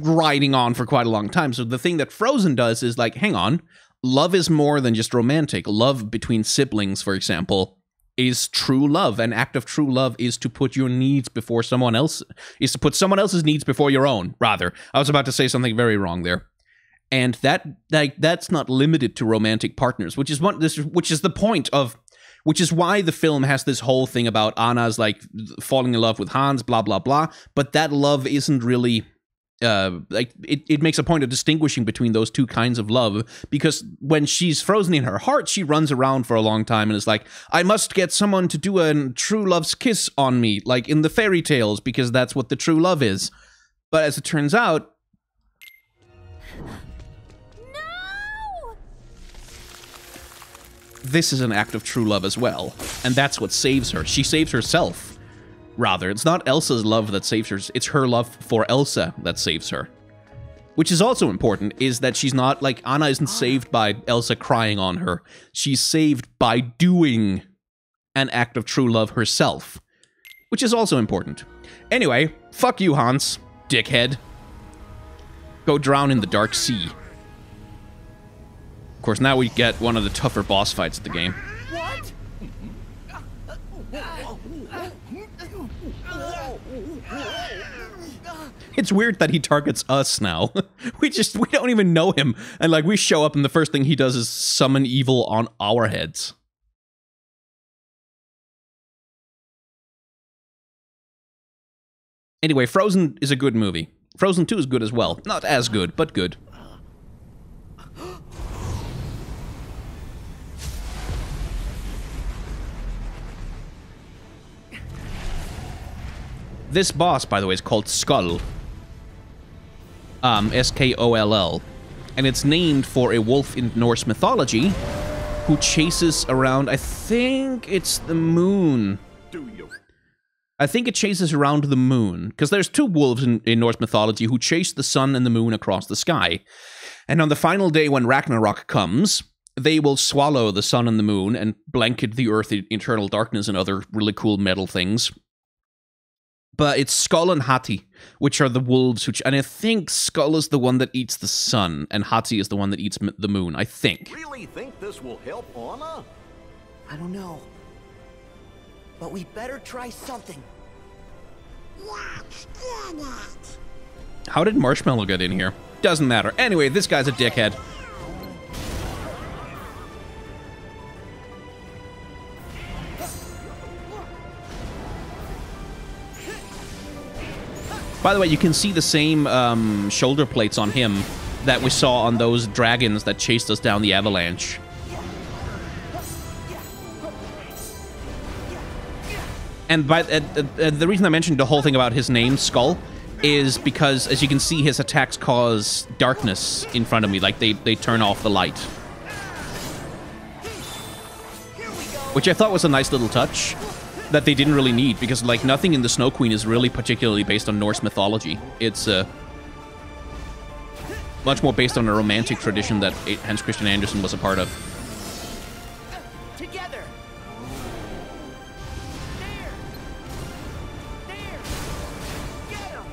riding on for quite a long time. So the thing that Frozen does is, like, hang on. Love is more than just romantic. Love between siblings, for example, is true love. An act of true love is to put your needs before someone else. Is to put someone else's needs before your own, rather. I was about to say something very wrong there. And that's not limited to romantic partners, which is the point of, which is why the film has this whole thing about Anna's like falling in love with Hans, blah blah blah. But that love isn't really like it makes a point of distinguishing between those two kinds of love, because when she's frozen in her heart, she runs around for a long time and is like, I must get someone to do a true love's kiss on me, like in the fairy tales, because that's what the true love is. But as it turns out, this is an act of true love as well, and that's what saves her. She saves herself, rather. It's not Elsa's love that saves her, it's her love for Elsa that saves her. Which is also important, is that she's not, like, Anna isn't saved by Elsa crying on her. She's saved by doing an act of true love herself, which is also important. Anyway, fuck you, Hans, dickhead. Go drown in the dark sea. Of course, now we get one of the tougher boss fights of the game. What? It's weird that he targets us now. we don't even know him. And like, we show up and the first thing he does is summon evil on our heads. Anyway, Frozen is a good movie. Frozen 2 is good as well. Not as good, but good. This boss, by the way, is called Skull. S-K-O-L-L. And it's named for a wolf in Norse mythology who chases around, I think it's the moon. Do you? I think it chases around the moon, because there's two wolves in Norse mythology who chase the sun and the moon across the sky. And on the final day when Ragnarok comes, they will swallow the sun and the moon and blanket the earth in eternal darkness and other really cool metal things. But it's Skull and Hati, which are the wolves, and I think Skull is the one that eats the sun, and Hati is the one that eats the moon, I think. Really think this will help Anna? I don't know. But we better try something. Yeah, get it. How did Marshmallow get in here? Doesn't matter. Anyway, this guy's a dickhead. By the way, you can see the same shoulder plates on him that we saw on those dragons that chased us down the avalanche. And the reason I mentioned the whole thing about his name, Skull, is because, as you can see, his attacks cause darkness in front of me. Like, they turn off the light. Which I thought was a nice little touch that they didn't really need, because, like, nothing in the Snow Queen is really particularly based on Norse mythology. It's much more based on a romantic tradition that Hans Christian Andersen was a part of. Together. There. Get him.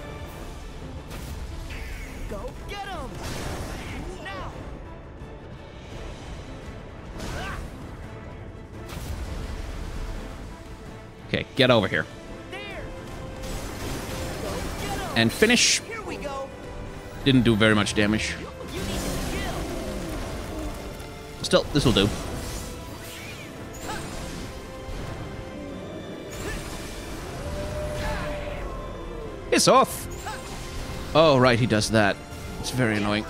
Go get him. Now. Okay, get over here. There. Go get him. And finish. Here we go. Didn't do very much damage. You need to kill. Still, this will do. Piss off! Oh, right, he does that. It's very annoying.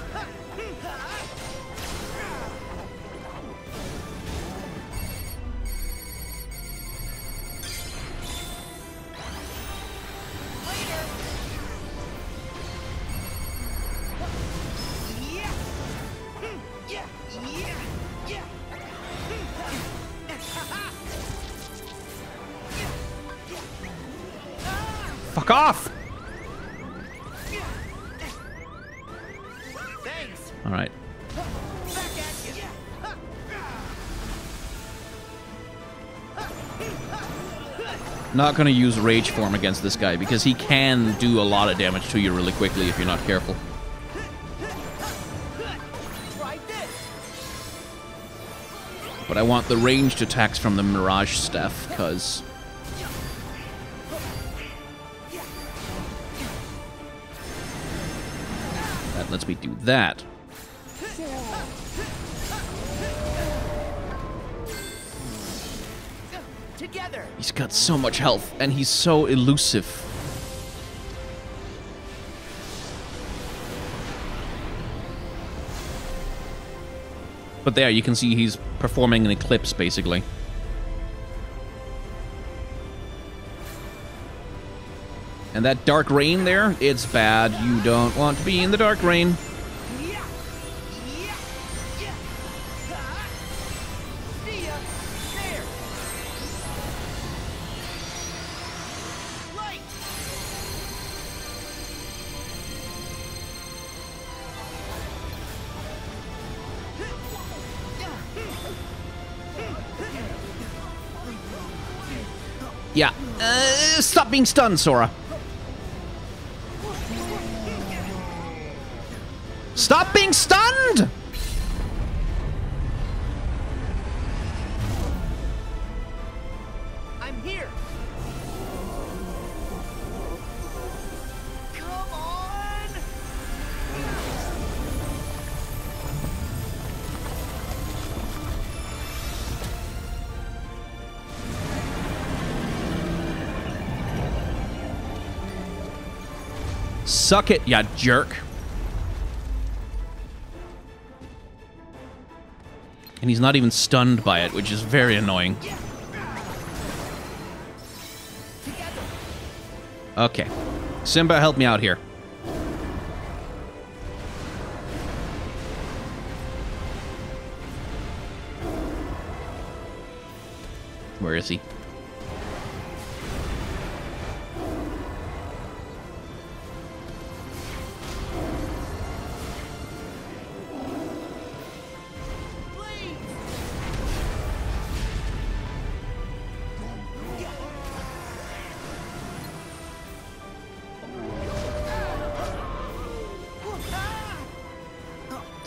Fuck off! Thanks. All right. Back at you. Not gonna use Rage Form against this guy because he can do a lot of damage to you really quickly if you're not careful. Try this. But I want the ranged attacks from the Mirage Staff, because... that lets me do that. Together. He's got so much health, and he's so elusive. But there, you can see he's performing an eclipse, basically. And that dark rain there, it's bad. You don't want to be in the dark rain. See ya. There. Light. Yeah. Stop being stunned, Sora. Stop being stunned! I'm here. Come on. Suck it, ya jerk. And he's not even stunned by it, which is very annoying. Okay. Simba, help me out here. Where is he?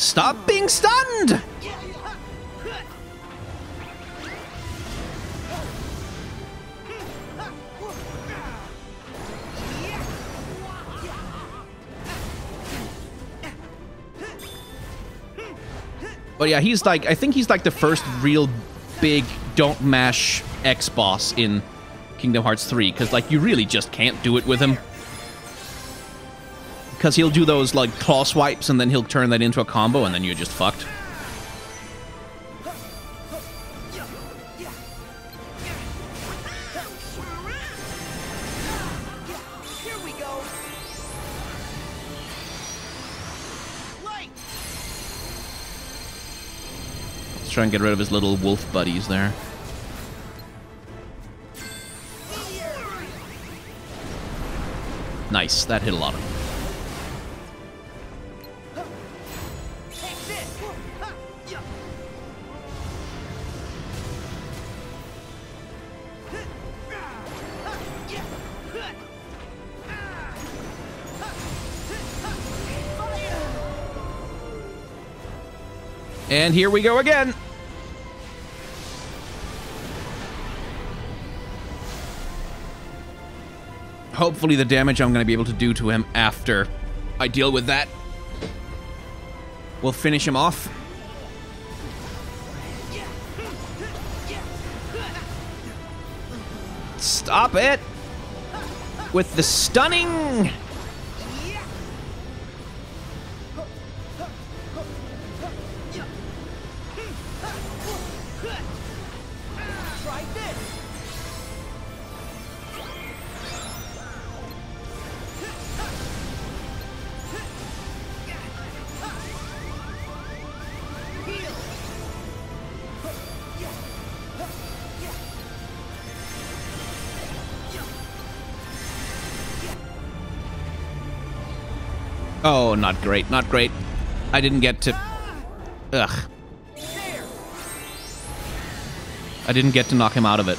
Stop being stunned! But yeah, he's like, I think he's like the first real big don't mash X boss in Kingdom Hearts 3, because like you really just can't do it with him. Because he'll do those like claw swipes and then he'll turn that into a combo and then you're just fucked. Here we go. Let's try and get rid of his little wolf buddies there. Nice, that hit a lot of them. And here we go again. Hopefully the damage I'm going to be able to do to him after I deal with that will finish him off. Stop it! With the stunning! Oh, not great, not great. I didn't get to... Ugh. I didn't get to knock him out of it.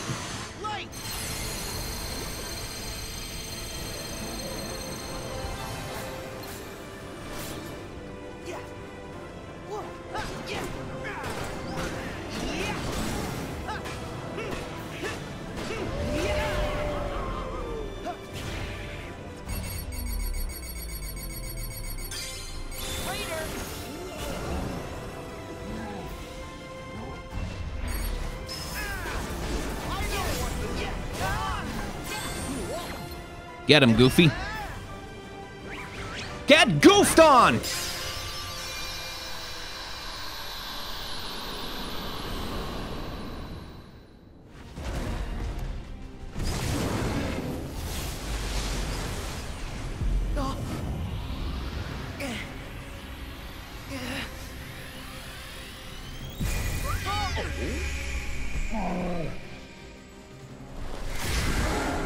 Get him, Goofy. Get goofed on!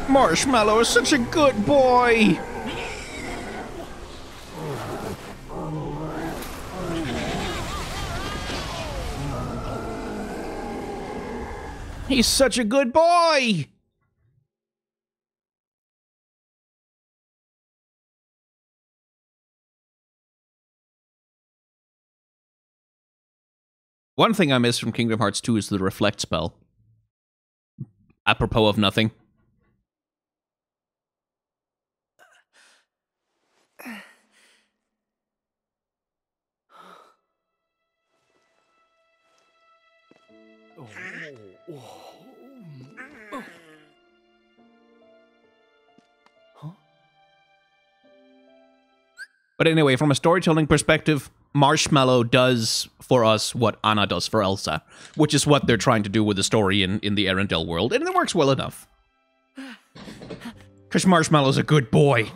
Marshmallow is such a good boy! He's such a good boy! One thing I miss from Kingdom Hearts 2 is the reflect spell. Apropos of nothing. But anyway, from a storytelling perspective, Marshmallow does for us what Anna does for Elsa, which is what they're trying to do with the story in the Arendelle world, and it works well enough. Because Marshmallow's a good boy.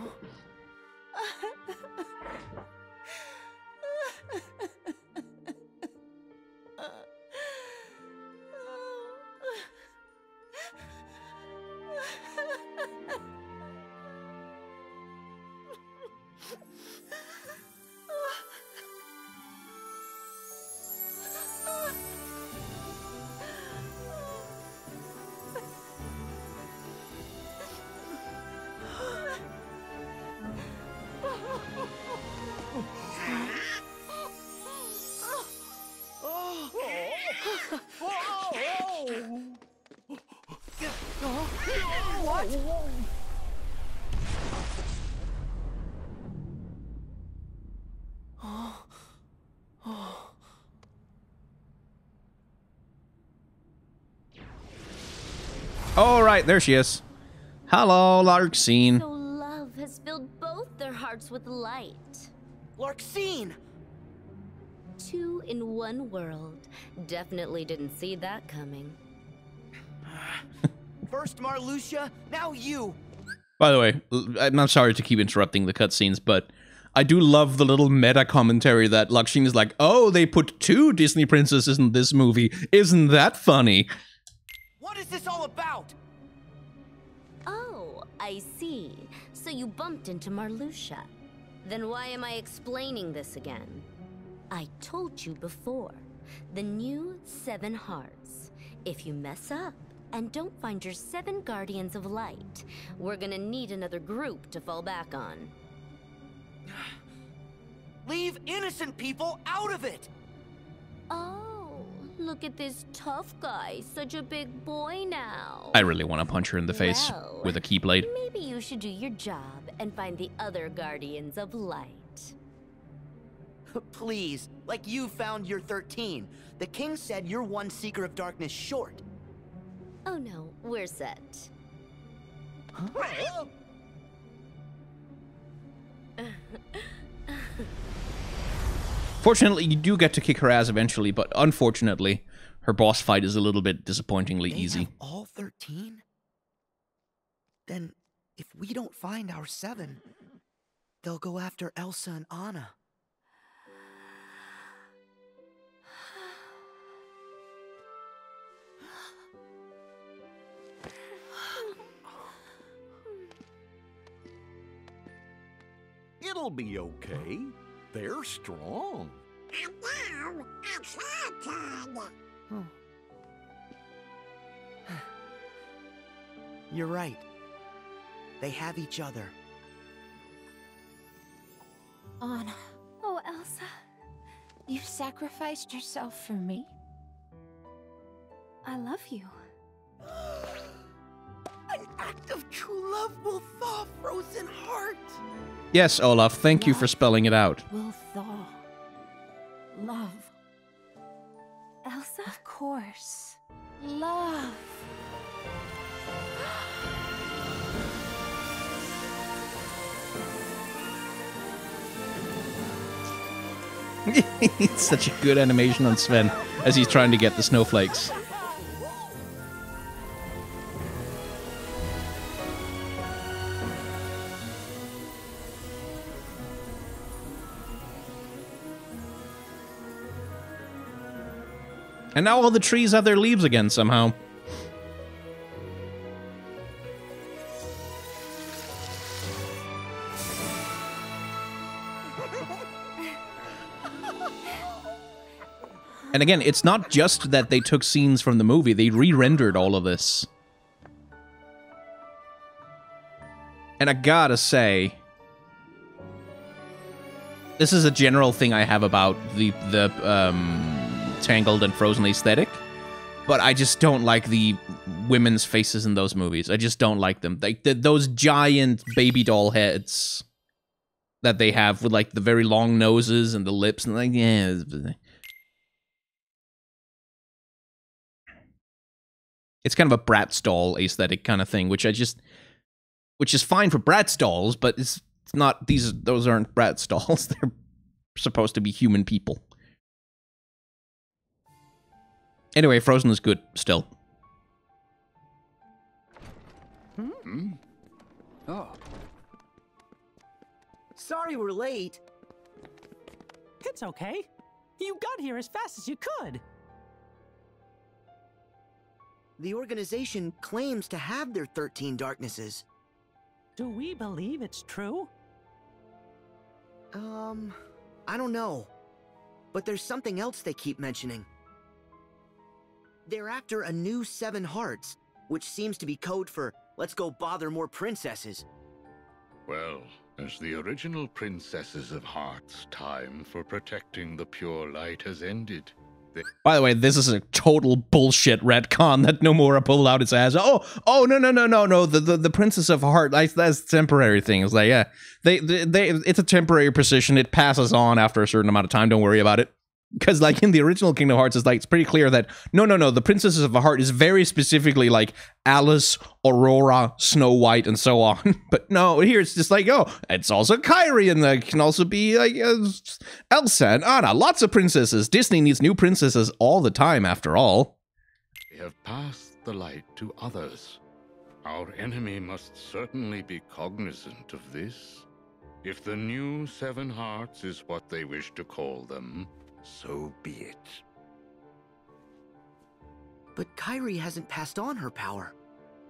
Oh, right, there she is. Hello, Larxene. So love has filled both their hearts with light. Larxene! 2 in 1 world. Definitely didn't see that coming. First Marluxia, now you! By the way, I'm sorry to keep interrupting the cutscenes, but I do love the little meta commentary that Larxene is like, oh, they put 2 Disney princesses in this movie. Isn't that funny? What is this all about? Oh, I see. So you bumped into Marluxia. Then why am I explaining this again? I told you before. The new 7 hearts. If you mess up and don't find your 7 guardians of light, we're gonna need another group to fall back on. Leave innocent people out of it! Oh, look at this tough guy. Such a big boy now. I really want to punch her in the face Well, with a keyblade. Maybe you should do your job and find the other guardians of light. Please, like you found your 13. The king said you're 1 Seeker of Darkness short. Oh no, we're set. Huh? Fortunately, you do get to kick her ass eventually, but unfortunately, her boss fight is a little bit disappointingly They easy. have all 13? Then, if we don't find our 7, they'll go after Elsa and Anna. It'll be okay. They're strong. And now, it's your turn. You're right. They have each other. Anna. Oh, Elsa. You sacrificed yourself for me? I love you. An act of true love will thaw frozen heart. Yes, Olaf, thank you for spelling it out. Will thaw. Love. Elsa? Of course. Love. It's such a good animation on Sven as he's trying to get the snowflakes. And now all the trees have their leaves again somehow. And again, it's not just that they took scenes from the movie, they re-rendered all of this. And I gotta say, this is a general thing I have about the Tangled and Frozen aesthetic, but I just don't like the women's faces in those movies. I just don't like them. Like those giant baby doll heads that they have with like the very long noses and the lips and like, yeah. It's kind of a Bratz doll aesthetic kind of thing, which is fine for Bratz dolls, but it's not. Those aren't Bratz dolls. They're supposed to be human people. Anyway, Frozen is good still. Oh, Sorry we're late. It's okay. You got here as fast as you could. The organization claims to have their 13 darknesses. Do we believe it's true? I don't know. But there's something else they keep mentioning. They're after a new 7 hearts, which seems to be code for, let's go bother more princesses. Well, as the original princesses of Heart's time for protecting the pure light has ended. By the way, this is a total bullshit retcon that Nomura pulled out its ass. Oh, no. The Princess of Heart, that's a temporary thing. It's like, yeah, it's a temporary position. It passes on after a certain amount of time. Don't worry about it. Because, like, in the original Kingdom Hearts, it's pretty clear that, no, the Princesses of the Heart is very specifically, like, Alice, Aurora, Snow White, and so on. But no, here it's just like, oh, it's also Kairi, and there can also be, like, Elsa and Anna. Lots of princesses. Disney needs new princesses all the time, after all. We have passed the light to others. Our enemy must certainly be cognizant of this. If the new Seven Hearts is what they wish to call them, so be it. But Kairi hasn't passed on her power.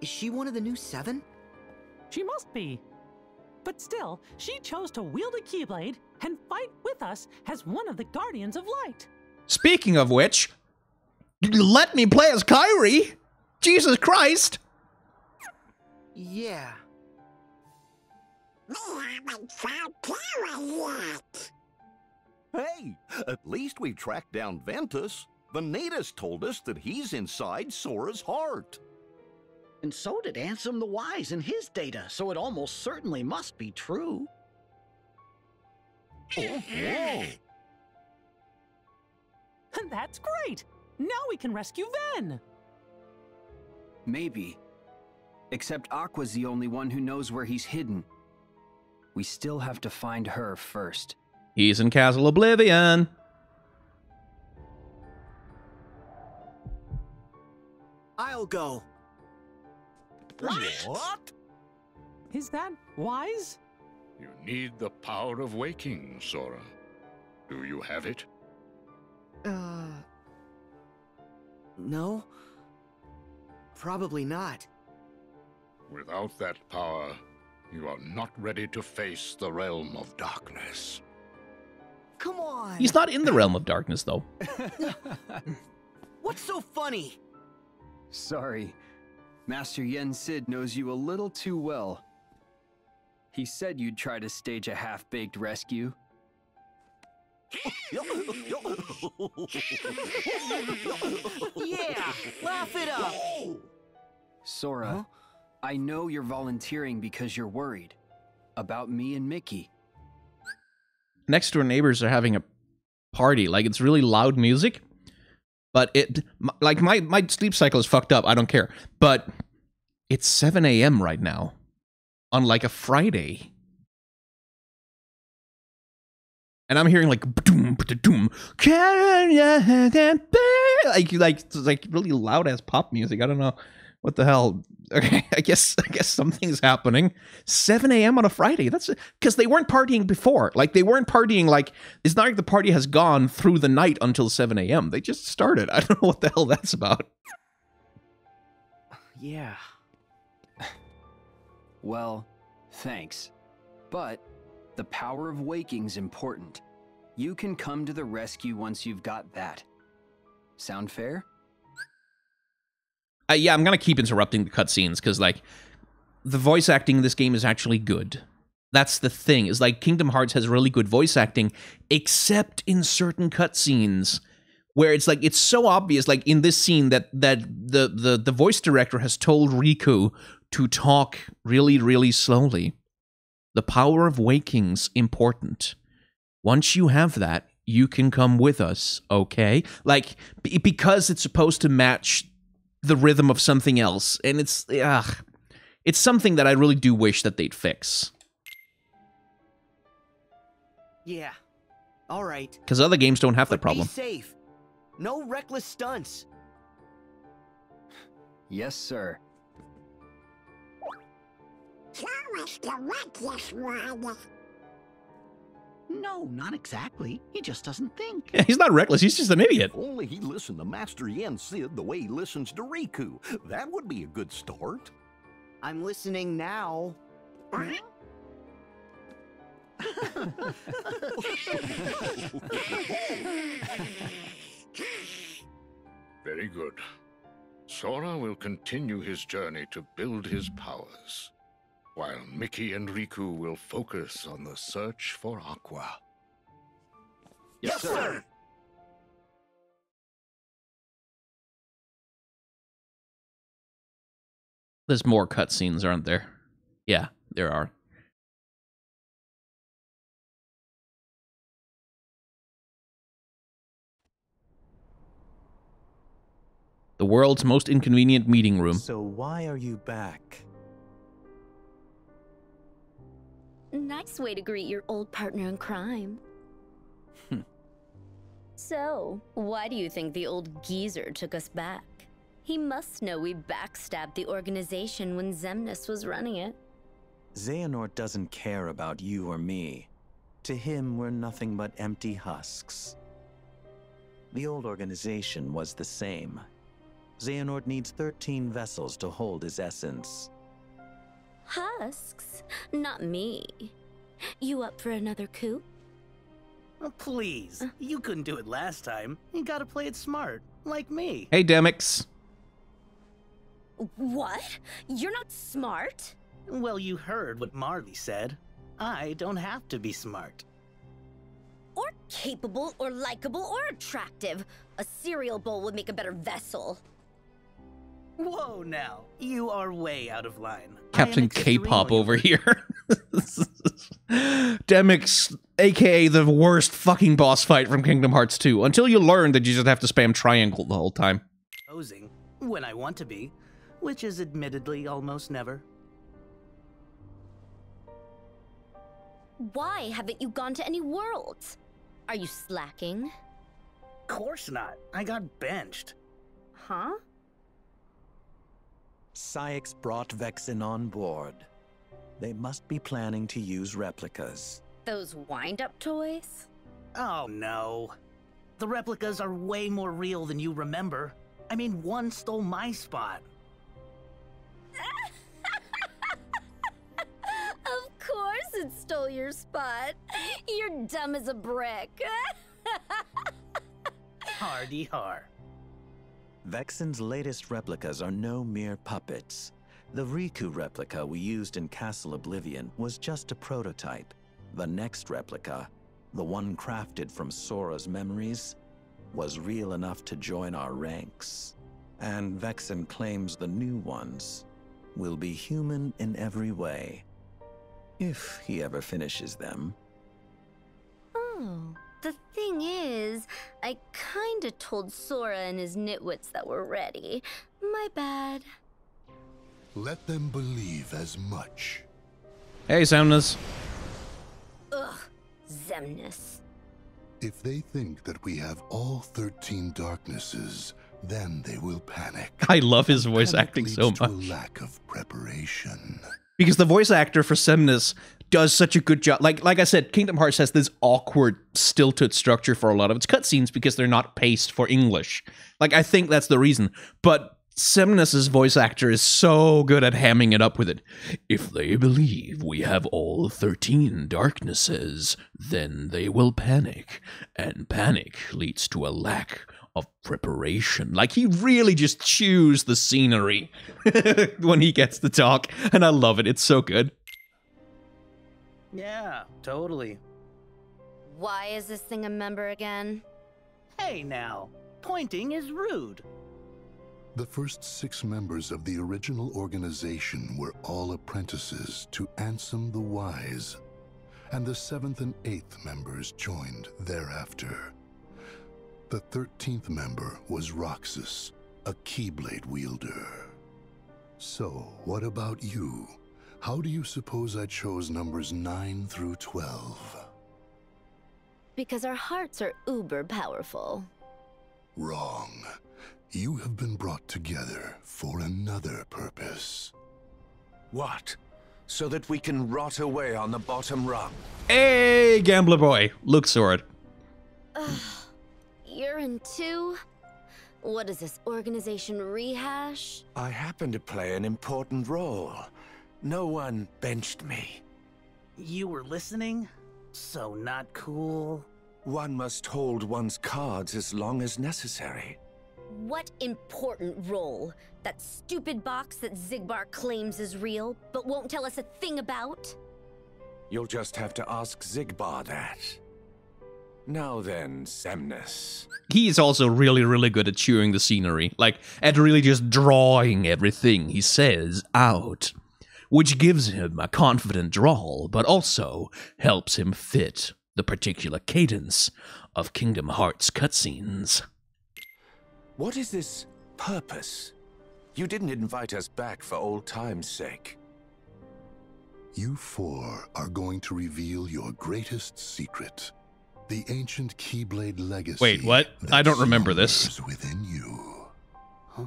Is she one of the new 7? She must be. But still, she chose to wield a Keyblade and fight with us as one of the Guardians of Light. Speaking of which, let me play as Kairi! Jesus Christ! Yeah. We haven't found Terra yet. Hey, at least we've tracked down Ventus. Vanitas told us that he's inside Sora's heart. And so did Ansem the Wise in his data, so it almost certainly must be true. Oh, whoa. That's great! Now we can rescue Ven! Maybe. Except Aqua's the only one who knows where he's hidden. We still have to find her first. He's in Castle Oblivion. I'll go. What? Is that Wise? You need the power of waking, Sora. Do you have it? No. Probably not. Without that power, you are not ready to face the realm of darkness. Come on. He's not in the realm of darkness, though. What's so funny? Sorry. Master Yen Sid knows you a little too well. He said you'd try to stage a half-baked rescue. Yeah, laugh it up. Sora, Huh? I know you're volunteering because you're worried. About me and Mickey. Next door neighbors are having a party. Like, it's really loud music. But like, my sleep cycle is fucked up. I don't care. But it's 7 a.m. right now. On, like, a Friday. And I'm hearing, like, ba-doom, ba-doom, like really loud-ass pop music. I don't know. What the hell? Okay, I guess something's happening. 7 a.m. on a Friday. That's because they weren't partying before. Like, they weren't partying, like, it's not like the party has gone through the night until 7 a.m. They just started. I don't know what the hell that's about. Yeah. Well, thanks. But the power of waking's important. You can come to the rescue once you've got that. Sound fair? Yeah, I'm gonna keep interrupting the cutscenes because, like, the voice acting in this game is actually good. That's the thing. Is like Kingdom Hearts has really good voice acting, except in certain cutscenes where it's like it's so obvious. Like in this scene that the voice director has told Riku to talk really, really slowly. The power of waking's important. Once you have that, you can come with us. Okay, like because it's supposed to match the rhythm of something else, and it's something that I really do wish that they'd fix. Yeah. All right. Because other games don't have that problem. Be safe. No reckless stunts. Yes, sir. Show us the reckless one. No, not exactly. He just doesn't think. Yeah, he's not reckless, he's just an idiot. If only he listened to Master Yen Sid the way he listens to Riku. That would be a good start. I'm listening now. Very good. Sora will continue his journey to build his powers, while Mickey and Riku will focus on the search for Aqua. Yes, sir. There's more cutscenes, aren't there? Yeah, there are. The world's most inconvenient meeting room. So why are you back? Nice way to greet your old partner in crime. So, why do you think the old geezer took us back? He must know we backstabbed the organization when Xemnas was running it. Xehanort doesn't care about you or me. To him, we're nothing but empty husks. The old organization was the same. Xehanort needs 13 vessels to hold his essence. Husks? Not me. You up for another coup? Oh, please. You couldn't do it last time. You gotta play it smart, like me. Hey, Demyx. What? You're not smart? Well, you heard what Marley said. I don't have to be smart. Or capable, or likable, or attractive. A cereal bowl would make a better vessel. Whoa now, you are way out of line. Captain K-pop over here. Demyx, aka the worst fucking boss fight from Kingdom Hearts 2, until you learn that you just have to spam triangle the whole time. Posing, when I want to be, which is admittedly almost never. Why haven't you gone to any worlds? Are you slacking? Course not. I got benched. Huh? Cyax brought Vexen on board. They must be planning to use replicas. Those wind-up toys? Oh no. The replicas are way more real than you remember. I mean, one stole my spot. Of course it stole your spot. You're dumb as a brick. Hardy har. Vexen's latest replicas are no mere puppets. The Riku replica we used in Castle Oblivion was just a prototype. The next replica, the one crafted from Sora's memories, was real enough to join our ranks. And Vexen claims the new ones will be human in every way. If he ever finishes them. Oh, the thing is, I kinda told Sora and his nitwits that we're ready. My bad. Let them believe as much. Hey, Xemnas. Ugh, Xemnas. If they think that we have all 13 darknesses, then they will panic. I love his voice Panic acting leads so to much. a lack of preparation. Because the voice actor for Xemnas does such a good job. Like I said, Kingdom Hearts has this awkward, stilted structure for a lot of its cutscenes because they're not paced for English. Like, I think that's the reason. But Xemnas' voice actor is so good at hamming it up with it. If they believe we have all 13 darknesses, then they will panic. And panic leads to a lack of preparation. Like, he really just chews the scenery when he gets to talk. And I love it. It's so good. Yeah, totally. Why is this thing a member again? Hey now, pointing is rude. The first 6 members of the original organization were all apprentices to Ansem the Wise, and the 7th and 8th members joined thereafter. The 13th member was Roxas, a Keyblade wielder. So, what about you? How do you suppose I chose numbers 9 through 12? Because our hearts are uber powerful. Wrong. You have been brought together for another purpose. What? So that we can rot away on the bottom rung? Hey, Gambler Boy. Luke Sword. Ugh, you're in too? What is this, organization rehash? I happen to play an important role. No one benched me. You were listening? So not cool. One must hold one's cards as long as necessary. What important role? That stupid box that Xigbar claims is real, but won't tell us a thing about? You'll just have to ask Xigbar that. Now then, Xemnas. He's also really, really good at chewing the scenery. Like, at really just drawing everything he says out. Which gives him a confident drawl, but also helps him fit the particular cadence of Kingdom Hearts cutscenes. What is this purpose? You didn't invite us back for old time's sake. You four are going to reveal your greatest secret. The ancient Keyblade legacy. Wait, what? I don't remember this. Within you. Huh?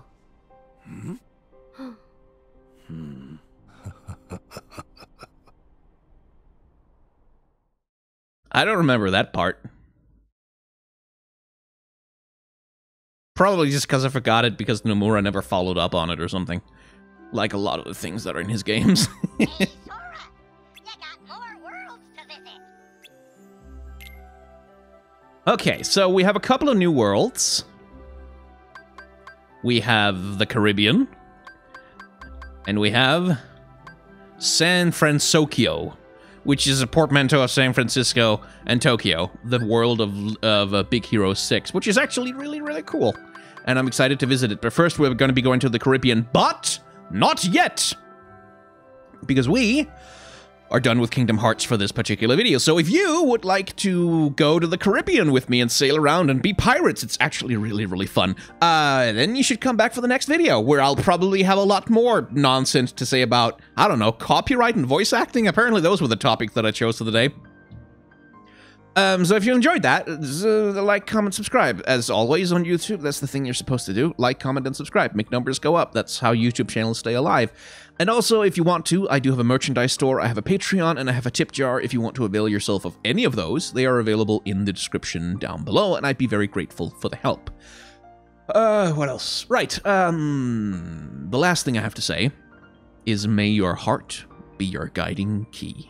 I don't remember that part. Probably just because I forgot it because Nomura never followed up on it or something. Like a lot of the things that are in his games. Okay, so we have a couple of new worlds. We have the Caribbean. And we have San Francisco, which is a portmanteau of San Francisco and Tokyo, the world of Big Hero 6, which is actually really, really cool. And I'm excited to visit it. But first, we're going to be going to the Caribbean, but not yet! Because we are done with Kingdom Hearts for this particular video. So if you would like to go to the Caribbean with me and sail around and be pirates, it's actually really, really fun, then you should come back for the next video, where I'll probably have a lot more nonsense to say about, I don't know, copyright and voice acting. Apparently those were the topics that I chose for the day. So if you enjoyed that, like, comment, subscribe. As always on YouTube, that's the thing you're supposed to do. Like, comment, and subscribe. Make numbers go up. That's how YouTube channels stay alive. And also, if you want to, I do have a merchandise store, I have a Patreon, and I have a tip jar. If you want to avail yourself of any of those, they are available in the description down below, and I'd be very grateful for the help. What else? Right, the last thing I have to say is may your heart be your guiding key.